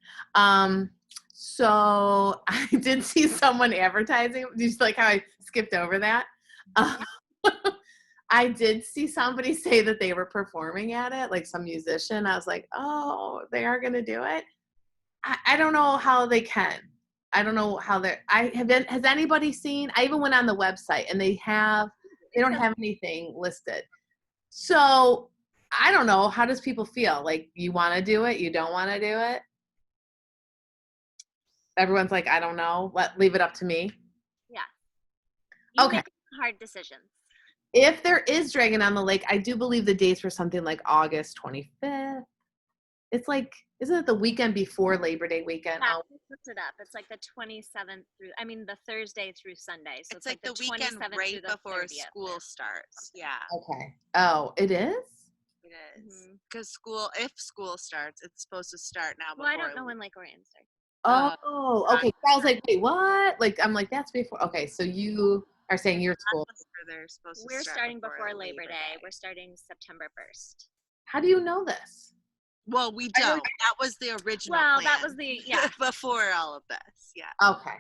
A: So I did see someone advertising. Did you like how I skipped over that? I did see somebody say that they were performing at it, like some musician. I was like, oh, they are going to do it? I don't know how they can. I don't know how they're, has anybody seen, I even went on the website and they don't have anything listed. So I don't know. How does people feel? Like, you want to do it? You don't want to do it? Everyone's like, I don't know. Leave it up to me.
C: Yeah. You
A: okay.
C: Make hard decisions.
A: If there is Dragon on the Lake, I do believe the dates were something like August 25th. It's like, isn't it the weekend before Labor Day weekend?
C: Yeah, I looked it up. It's like the 27th the Thursday through Sunday. So it's like the weekend
D: right before school starts. Yeah.
A: Okay. Oh, it is?
D: It is. Because if school starts, it's supposed to start now before.
C: Well, I don't know when Lake Orion starts.
A: Oh, okay. So I was like, wait, what? Like, I'm like, that's before. Okay, so you are saying your school.
C: We're starting before Labor Day. We're starting September 1st.
A: How do you know this?
D: Well, we don't. That was the original plan.
C: That was
D: before all of this. Yeah.
A: Okay.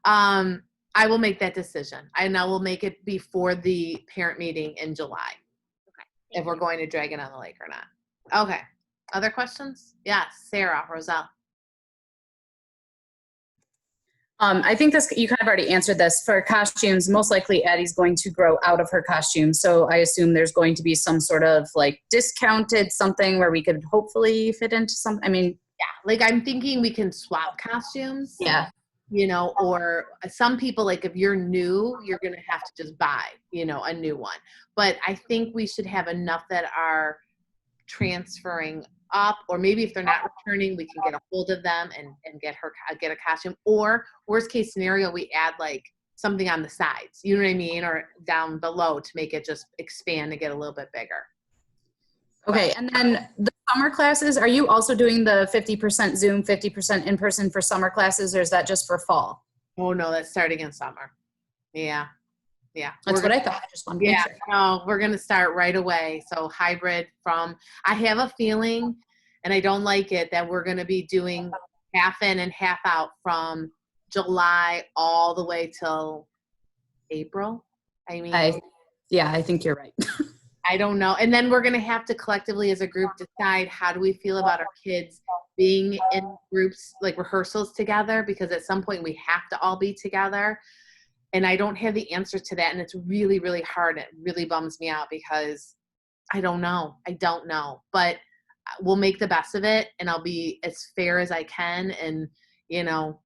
A: I will make that decision. I will make it before the parent meeting in July.
C: Okay.
A: If we're going to Dragon on the Lake or not. Okay. Other questions? Yes, Sarah, Roselle.
E: I think you kind of already answered this. For costumes, most likely Addie's going to grow out of her costume. So I assume there's going to be some sort of like discounted something where we could hopefully fit into some, I mean.
B: Yeah, like I'm thinking we can swap costumes.
E: Yeah.
B: You know, or some people, like if you're new, you're going to have to just buy, you know, a new one. But I think we should have enough that are transferring up, or maybe if they're not returning, we can get a hold of them and get a costume. Or worst case scenario, we add like something on the sides, you know what I mean, or down below to make it just expand and get a little bit bigger.
E: Okay, and then the summer classes, are you also doing the 50% Zoom, 50% in person for summer classes, or is that just for fall?
B: Oh no, that's starting in summer. Yeah.
E: That's what I thought. I just wanted to make sure.
B: No, we're going to start right away. So hybrid I have a feeling, and I don't like it, that we're going to be doing half in and half out from July all the way till April. I mean,
E: I think you're right.
B: I don't know. And then we're going to have to collectively as a group decide how do we feel about our kids being in groups, like rehearsals together, because at some point we have to all be together. And I don't have the answer to that. And it's really, really hard. It really bums me out because I don't know. But we'll make the best of it, and I'll be as fair as I can. And, you know,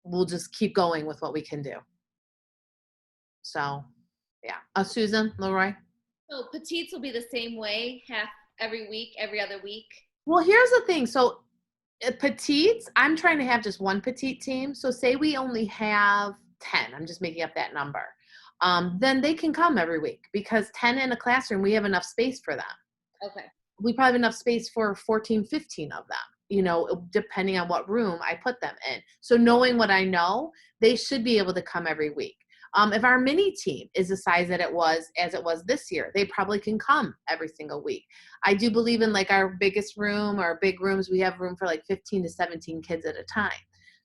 B: we'll just keep going with what we can do. So, yeah. Susan, Leroy?
A: So Petites will be the same way, half every week, every other week?
B: Well, here's the thing. So Petites, I'm trying to have just one Petite team. So say we only have 10, I'm just making up that number, then they can come every week, because 10 in a classroom, we have enough space for them.
A: Okay.
B: We probably have enough space for 14, 15 of them, you know, depending on what room I put them in. So knowing what I know, they should be able to come every week. If our mini team is the size that it was this year, they probably can come every single week. I do believe in like our biggest room, our big rooms, we have room for like 15 to 17 kids at a time.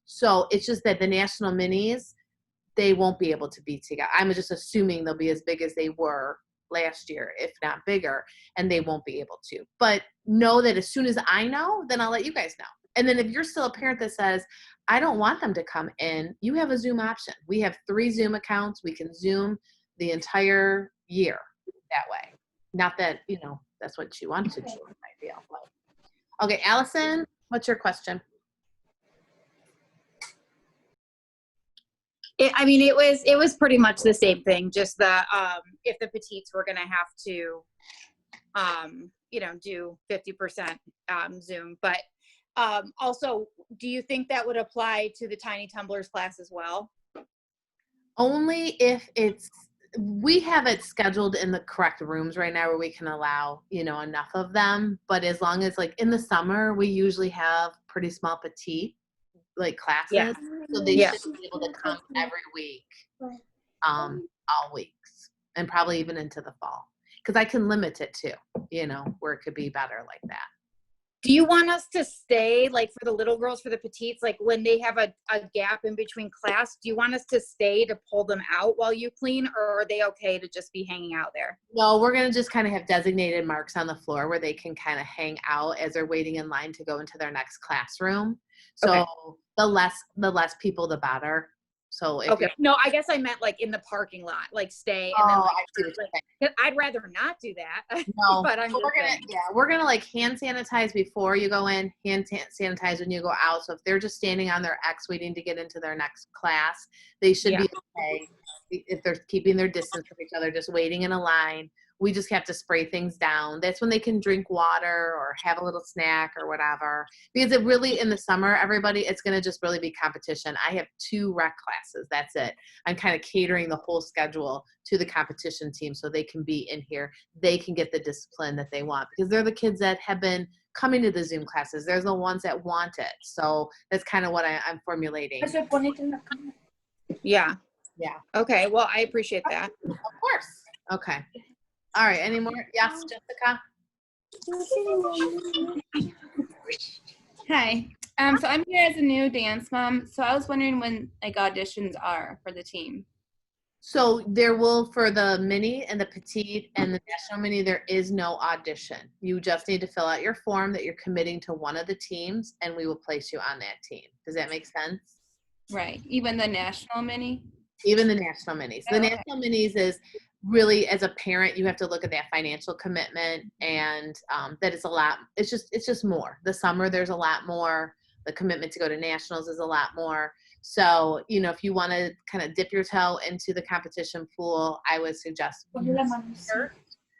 B: So it's just that the national minis, they won't be able to be together. I'm just assuming they'll be as big as they were last year, if not bigger, and they won't be able to. But know that as soon as I know, then I'll let you guys know. And then if you're still a parent that says, I don't want them to come in, you have a Zoom option. We have 3 Zoom accounts. We can Zoom the entire year that way. Not that, you know, that's what you want to do. I feel. Okay, Allison, what's your question?
F: It was pretty much the same thing. Just the if the Petites were going to have to, do 50% Zoom, but also, do you think that would apply to the Tiny Tumblers class as well?
B: Only if we have it scheduled in the correct rooms right now where we can allow, you know, enough of them. But as long as, like, in the summer, we usually have pretty small Petite like classes. Yeah. So they should be able to come every week, all weeks, and probably even into the fall. Because I can limit it too, you know, where it could be better like that.
F: Do you want us to stay, like for the little girls, for the Petites, like when they have a gap in between class, do you want us to stay to pull them out while you clean, or are they okay to just be hanging out there?
B: No, we're going to just kind of have designated marks on the floor where they can kind of hang out as they're waiting in line to go into their next classroom. So okay. the less people, the better. So if
F: no, I guess I meant like in the parking lot, like stay. And then I'd rather not do that.
B: No,
F: but
B: we're gonna like hand sanitize before you go in, hand sanitize when you go out. So if they're just standing on their X waiting to get into their next class, they should be okay. If they're keeping their distance from each other, just waiting in a line. We just have to spray things down. That's when they can drink water or have a little snack or whatever. Because it really, in the summer, everybody, it's going to just really be competition. I have 2 rec classes. That's it. I'm kind of catering the whole schedule to the competition team so they can be in here. They can get the discipline that they want because they're the kids that have been coming to the Zoom classes. They're the ones that want it. So that's kind of what I'm formulating.
F: Yeah.
B: Yeah.
F: Okay. Well, I appreciate that.
B: Of course. Okay. All right. Any more? Yes, Jessica?
G: Hi. So I'm here as a new dance mom. So I was wondering when like auditions are for the team.
B: So there will, for the mini and the Petite and the national mini, there is no audition. You just need to fill out your form that you're committing to one of the teams, and we will place you on that team. Does that make sense?
G: Right. Even the national mini?
B: Even the national minis. The
G: Oh, okay.
B: national minis is really, as a parent, you have to look at that financial commitment, and that is a lot. It's just more. The summer, there's a lot more. The commitment to go to nationals is a lot more. So, you know, if you want to kind of dip your toe into the competition pool, I would suggest.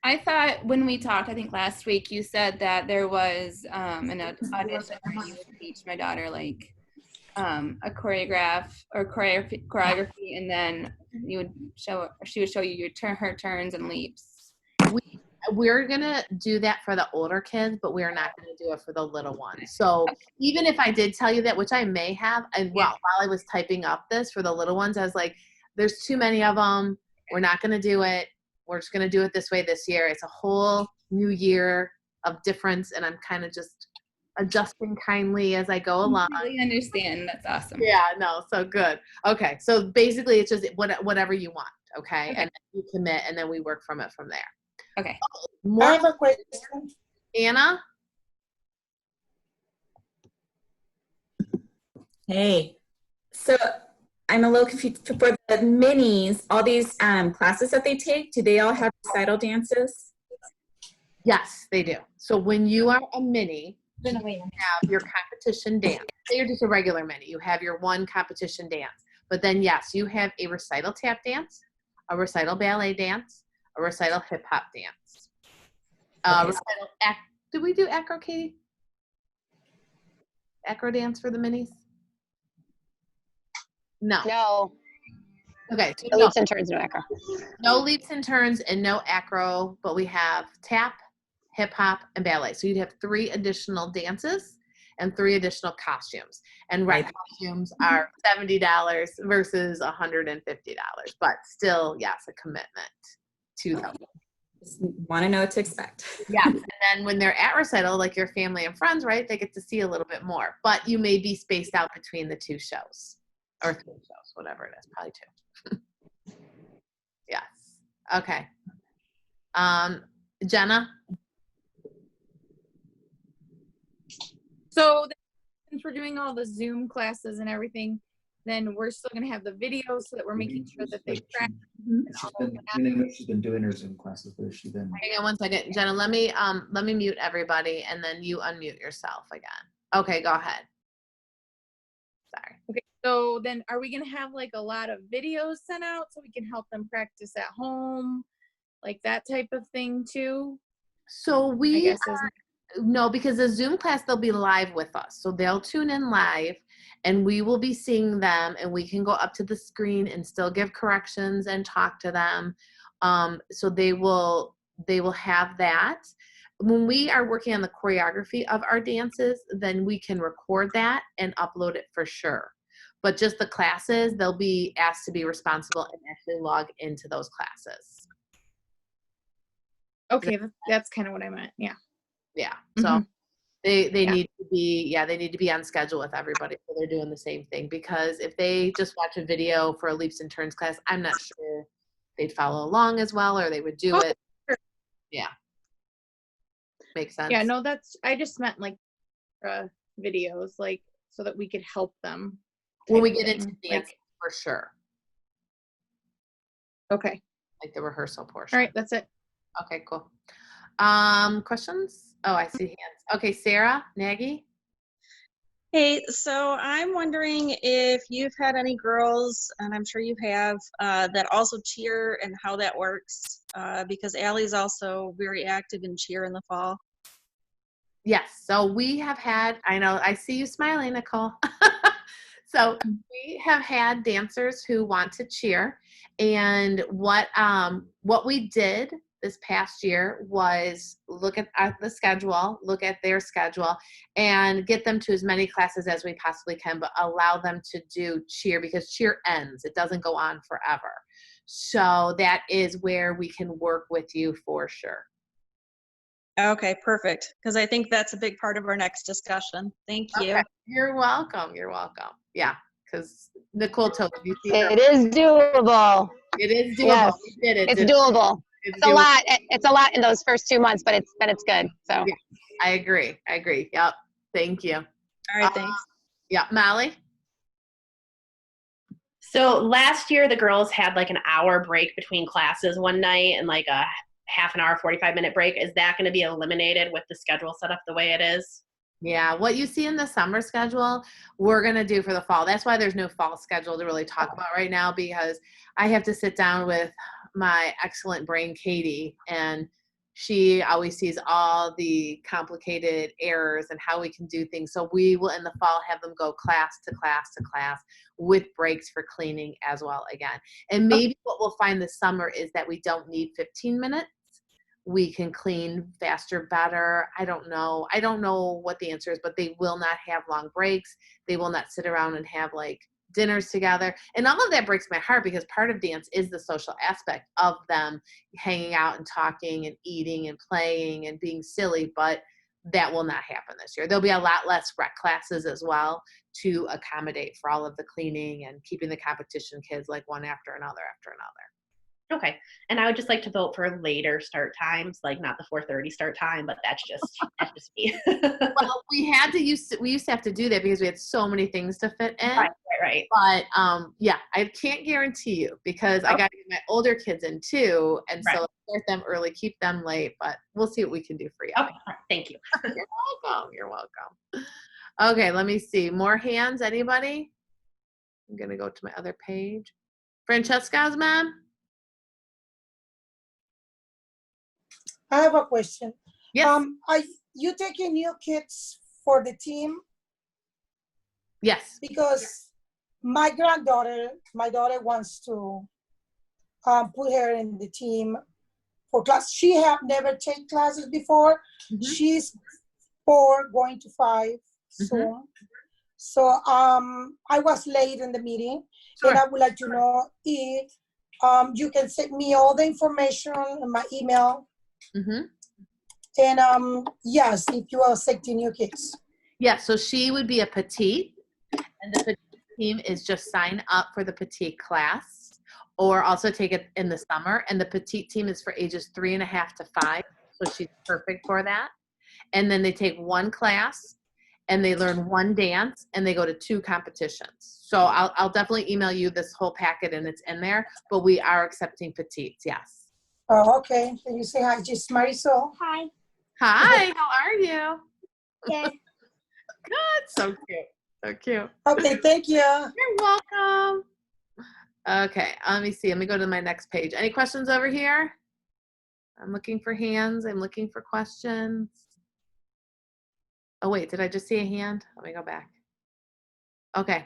G: I thought when we talked, I think last week, you said that there was an audition where you would teach my daughter like a choreography, and then you would she would show you her turns and leaps.
B: We're gonna do that for the older kids, but we're not gonna do it for the little ones. So even if I did tell you that, which I may have, and while I was typing up this for the little ones, I was like, there's too many of them. We're not gonna do it. We're just gonna do it this way this year. It's a whole new year of difference, and I'm kind of just adjusting kindly as I go along.
G: I really understand. That's awesome.
B: Yeah, no, so good. Okay, so basically it's just whatever you want, okay? And then you commit, and then we work from it from there.
G: Okay.
B: More
H: I have a question.
B: Anna?
H: Hey, so I'm a little confused. For the minis, all these classes that they take, do they all have recital dances?
B: Yes, they do. So when you are a mini, you have your competition dance. Say you're just a regular mini. You have your one competition dance. But then, yes, you have a recital tap dance, a recital ballet dance, a recital hip hop dance. Recital did we do acro, Katie? Acro dance for the minis? No.
I: No.
B: Okay. So
I: No leaps and turns, no acro.
B: No leaps and turns and no acro, but we have tap, hip hop, and ballet. So you'd have 3 additional dances and 3 additional costumes. And costumes are $70 versus $150, but still, yes, a commitment to them.
H: Just want to know what to expect.
B: Yes, and then when they're at recital, like your family and friends, right, they get to see a little bit more. But you may be spaced out between the 2 shows, or 3 shows, whatever it is, probably 2. Yes. Okay. Jenna?
F: So since we're doing all the Zoom classes and everything, then we're still going to have the videos so that we're making sure that they track.
J: She's been doing her Zoom classes, but she's been.
B: Hang on one second, Jenna. Let me mute everybody, and then you unmute yourself again. Okay, go ahead. Sorry.
F: Okay, so then are we going to have like a lot of videos sent out so we can help them practice at home, like that type of thing too?
B: So no, because the Zoom class, they'll be live with us. So they'll tune in live, and we will be seeing them, and we can go up to the screen and still give corrections and talk to them. So they will have that. When we are working on the choreography of our dances, then we can record that and upload it for sure. But just the classes, they'll be asked to be responsible and actually log into those classes.
F: Okay, that's kind of what I meant. Yeah.
B: Yeah. So they need to be on schedule with everybody, so they're doing the same thing. Because if they just watch a video for a leaps and turns class, I'm not sure they'd follow along as well, or they would do it.
F: Sure.
B: Yeah. Makes sense.
F: Yeah, no, I just meant like videos, like so that we could help them.
B: When we get into dance, like, for sure.
F: Okay.
B: Like the rehearsal portion.
F: All right, that's it.
B: Okay, cool. Questions? Oh, I see hands. Okay, Sarah Nagy.
K: Hey, so I'm wondering if you've had any girls, and I'm sure you have, that also cheer and how that works, because Allie's also very active in cheer in the fall.
B: Yes, so we have had, I know, I see you smiling, Nicole. So we have had dancers who want to cheer, and what we did this past year was look at the schedule, look at their schedule, and get them to as many classes as we possibly can, but allow them to do cheer, because cheer ends. It doesn't go on forever. So that is where we can work with you for sure.
K: Okay, perfect. Because I think that's a big part of our next discussion. Thank you.
B: Okay. You're welcome. You're welcome. Yeah, because Nicole told me.
I: It is doable.
B: It is doable.
I: Yes.
B: We did it.
I: It's doable.
B: It's
I: a lot. It's a lot in those first 2 months, but it's good. So
B: yeah, I agree. Yep. Thank you.
K: All right. Thanks.
B: Yeah, Molly.
L: So last year, the girls had like an hour break between classes one night and like a half an hour, 45-minute break. Is that going to be eliminated with the schedule set up the way it is?
A: Yeah, what you see in the summer schedule, we're going to do for the fall. That's why there's no fall schedule to really talk about right now, because I have to sit down with my excellent brain, Katie, and she always sees all the complicated errors and how we can do things. So we will in the fall have them go class to class to class with breaks for cleaning as well again. And maybe what we'll find this summer is that we don't need 15 minutes. We can clean faster, better. I don't know. I don't know what the answer is, but they will not have long breaks. They will not sit around and have like dinners together. And all of that breaks my heart, because part of dance is the social aspect of them hanging out and talking and eating and playing and being silly, but that will not happen this year. There'll be a lot less rec classes as well to accommodate for all of the cleaning and keeping the competition kids like one after another after another.
L: Okay. And I would just like to vote for later start times, like not the 4:30 start time, but that's just me.
A: Well, we used to have to do that because we had so many things to fit in.
L: Right.
A: But yeah, I can't guarantee you, because I got to get my older kids in too, and so start them early, keep them late. But we'll see what we can do for you.
L: Okay. All right. Thank you.
A: You're welcome. You're welcome. Okay, let me see. More hands. Anybody? I'm gonna go to my other page. Francesca's mom.
M: I have a question.
A: Yes.
M: Are you taking new kids for the team?
A: Yes.
M: Because my daughter wants to put her in the team for class. She have never taken classes before. Mm-hmm. She's 4, going to 5 soon. So I was late in the meeting, and I would like to know if you can send me all the information in my email. And yes, if you are accepting new kids.
A: Yeah, so she would be a petite, and the petite team is just sign up for the petite class, or also take it in the summer. And the petite team is for ages 3.5 to 5, so she's perfect for that. And then they take one class, and they learn one dance, and they go to 2 competitions. So I'll definitely email you this whole packet, and it's in there. But we are accepting petites, yes.
M: Oh, okay. Can you say hi, just Marisol?
N: Hi.
A: Hi, how are you?
N: Good.
A: Good, so cute, so cute.
M: Okay, thank you.
A: You're welcome. Okay, let me see. Let me go to my next page. Any questions over here? I'm looking for hands. I'm looking for questions. Oh, wait, did I just see a hand? Let me go back. Okay.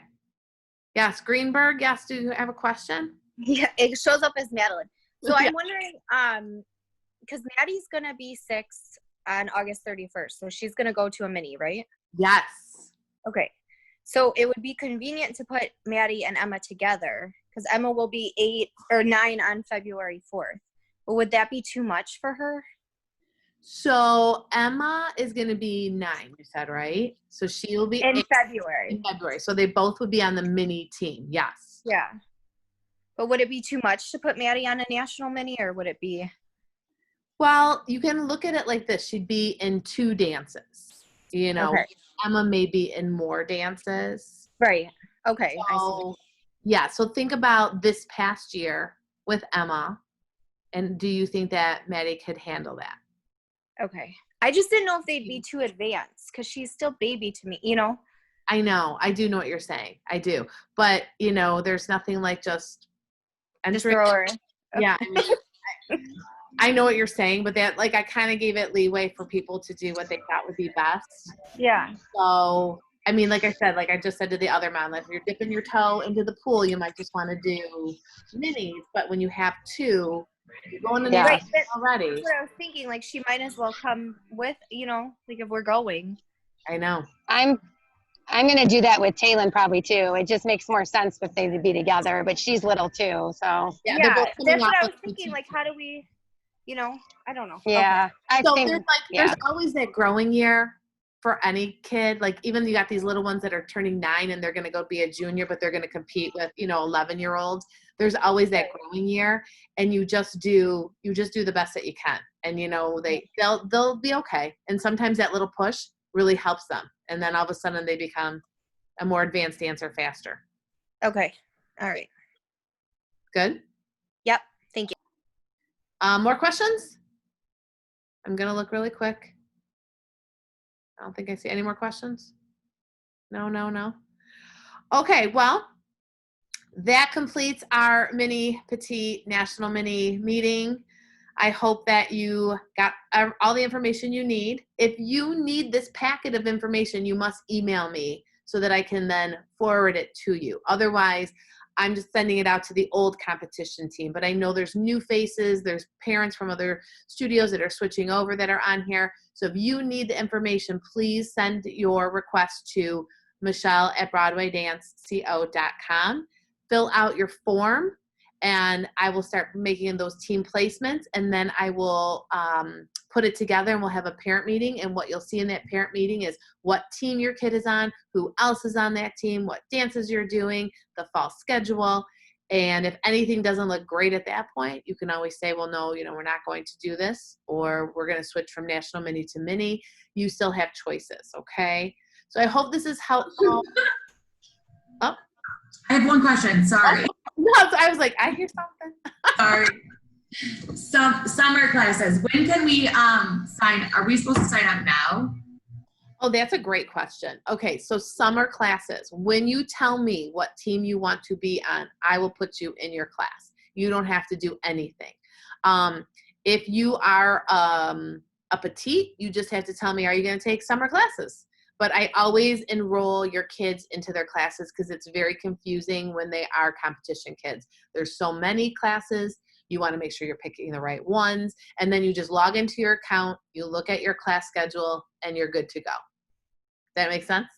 A: Yes, Greenberg. Yes, do you have a question?
O: Yeah, it shows up as Madeline. So I'm wondering, because Maddie's going to be 6 on August 31st. So she's going to go to a mini, right?
A: Yes.
O: Okay. So it would be convenient to put Maddie and Emma together, because Emma will be 8 or 9 on February 4th. But would that be too much for her?
A: So Emma is going to be 9, you said, right? So she will be
O: in
A: 8
O: February.
A: In February. So they both would be on the mini team. Yes.
O: Yeah. But would it be too much to put Maddie on a national mini, or would it be?
A: Well, you can look at it like this. She'd be in 2 dances. You know,
O: okay.
A: Emma may be in more dances.
O: Right. Okay.
A: So, yeah. So think about this past year with Emma. And do you think that Maddie could handle that?
O: Okay. I just didn't know if they'd be too advanced, because she's still baby to me, you know?
A: I know. I do know what you're saying. I do. But, you know, there's nothing like just
O: throw her.
A: Yeah. I know what you're saying, but that, like, I kind of gave it leeway for people to do what they thought would be best.
O: Yeah.
A: So, I mean, like I said, like I just said to the other mom, like if you're dipping your toe into the pool, you might just want to do minis. But when you have 2, you're going to
O: right,
A: already.
O: That's what I was thinking. Like, she might as well come with, you know, like if we're going.
A: I know.
I: I'm going to do that with Taylin probably too. It just makes more sense if they would be together, but she's little too. So
O: yeah, that's what I was thinking. Like, how do we, you know, I don't know.
I: Yeah.
O: Okay.
A: So there's always that growing year for any kid. Like, even you got these little ones that are turning 9 and they're going to go be a junior, but they're going to compete with, you know, 11-year-olds. There's always that growing year, and you just do the best that you can. And, you know, they'll be okay. And sometimes that little push really helps them. And then all of a sudden they become a more advanced dancer faster.
O: Okay. All right.
B: Good?
O: Yep. Thank you.
B: More questions? I'm going to look really quick. I don't think I see any more questions. No. Okay, well, that completes our mini Petite national mini meeting. I hope that you got all the information you need. If you need this packet of information, you must email me so that I can then forward it to you. Otherwise, I'm just sending it out to the old competition team. But I know there's new faces, there's parents from other studios that are switching over that are on here. So if you need the information, please send your request to michelle@broadwaydanceco.com. Fill out your form, and I will start making those team placements, and then I will put it together, and we'll have a parent meeting. And what you'll see in that parent meeting is what team your kid is on, who else is on that team, what dances you're doing, the fall schedule. And if anything doesn't look great at that point, you can always say, well, no, we're not going to do this, or we're going to switch from national mini to mini. You still have choices, okay? So I hope this is helpful. Oh.
N: I have one question, sorry.
B: No, so I was like, I hear something.
N: Sorry. Summer classes, when can we sign, are we supposed to sign up now?
B: Oh, that's a great question. Okay, so summer classes, when you tell me what team you want to be on, I will put you in your class. You don't have to do anything. If you are a petite, you just have to tell me, are you going to take summer classes? But I always enroll your kids into their classes because it's very confusing when they are competition kids. There's so many classes. You want to make sure you're picking the right ones. And then you just log into your account, you look at your class schedule, and you're good to go. That make sense?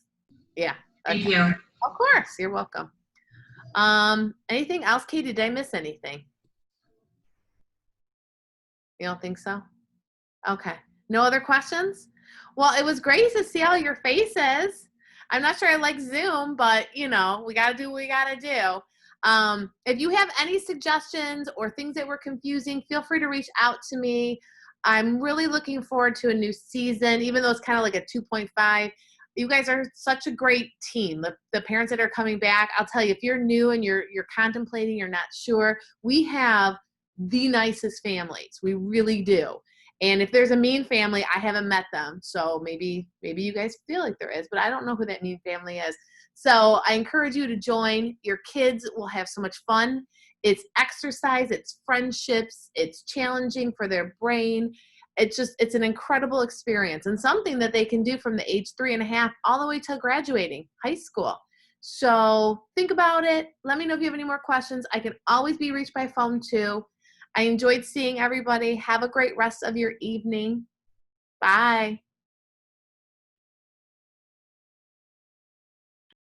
B: Yeah.
N: Thank
B: okay.
N: you.
B: Of course. You're welcome. Anything else, Katie? Did I miss anything? You don't think so? Okay. No other questions? Well, it was great to see all your faces. I'm not sure I like Zoom, but we got to do what we got to do. If you have any suggestions or things that were confusing, feel free to reach out to me. I'm really looking forward to a new season, even though it's kind of like a 2.5. You guys are such a great team. The parents that are coming back, I'll tell you, if you're new and you're contemplating, you're not sure, we have the nicest families. We really do. And if there's a mean family, I haven't met them. So maybe you guys feel like there is, but I don't know who that mean family is. So I encourage you to join. Your kids will have so much fun. It's exercise, it's friendships, it's challenging for their brain. It's an incredible experience and something that they can do from the age 3.5 all the way to graduating high school. So think about it. Let me know if you have any more questions. I can always be reached by phone too. I enjoyed seeing everybody. Have a great rest of your evening. Bye.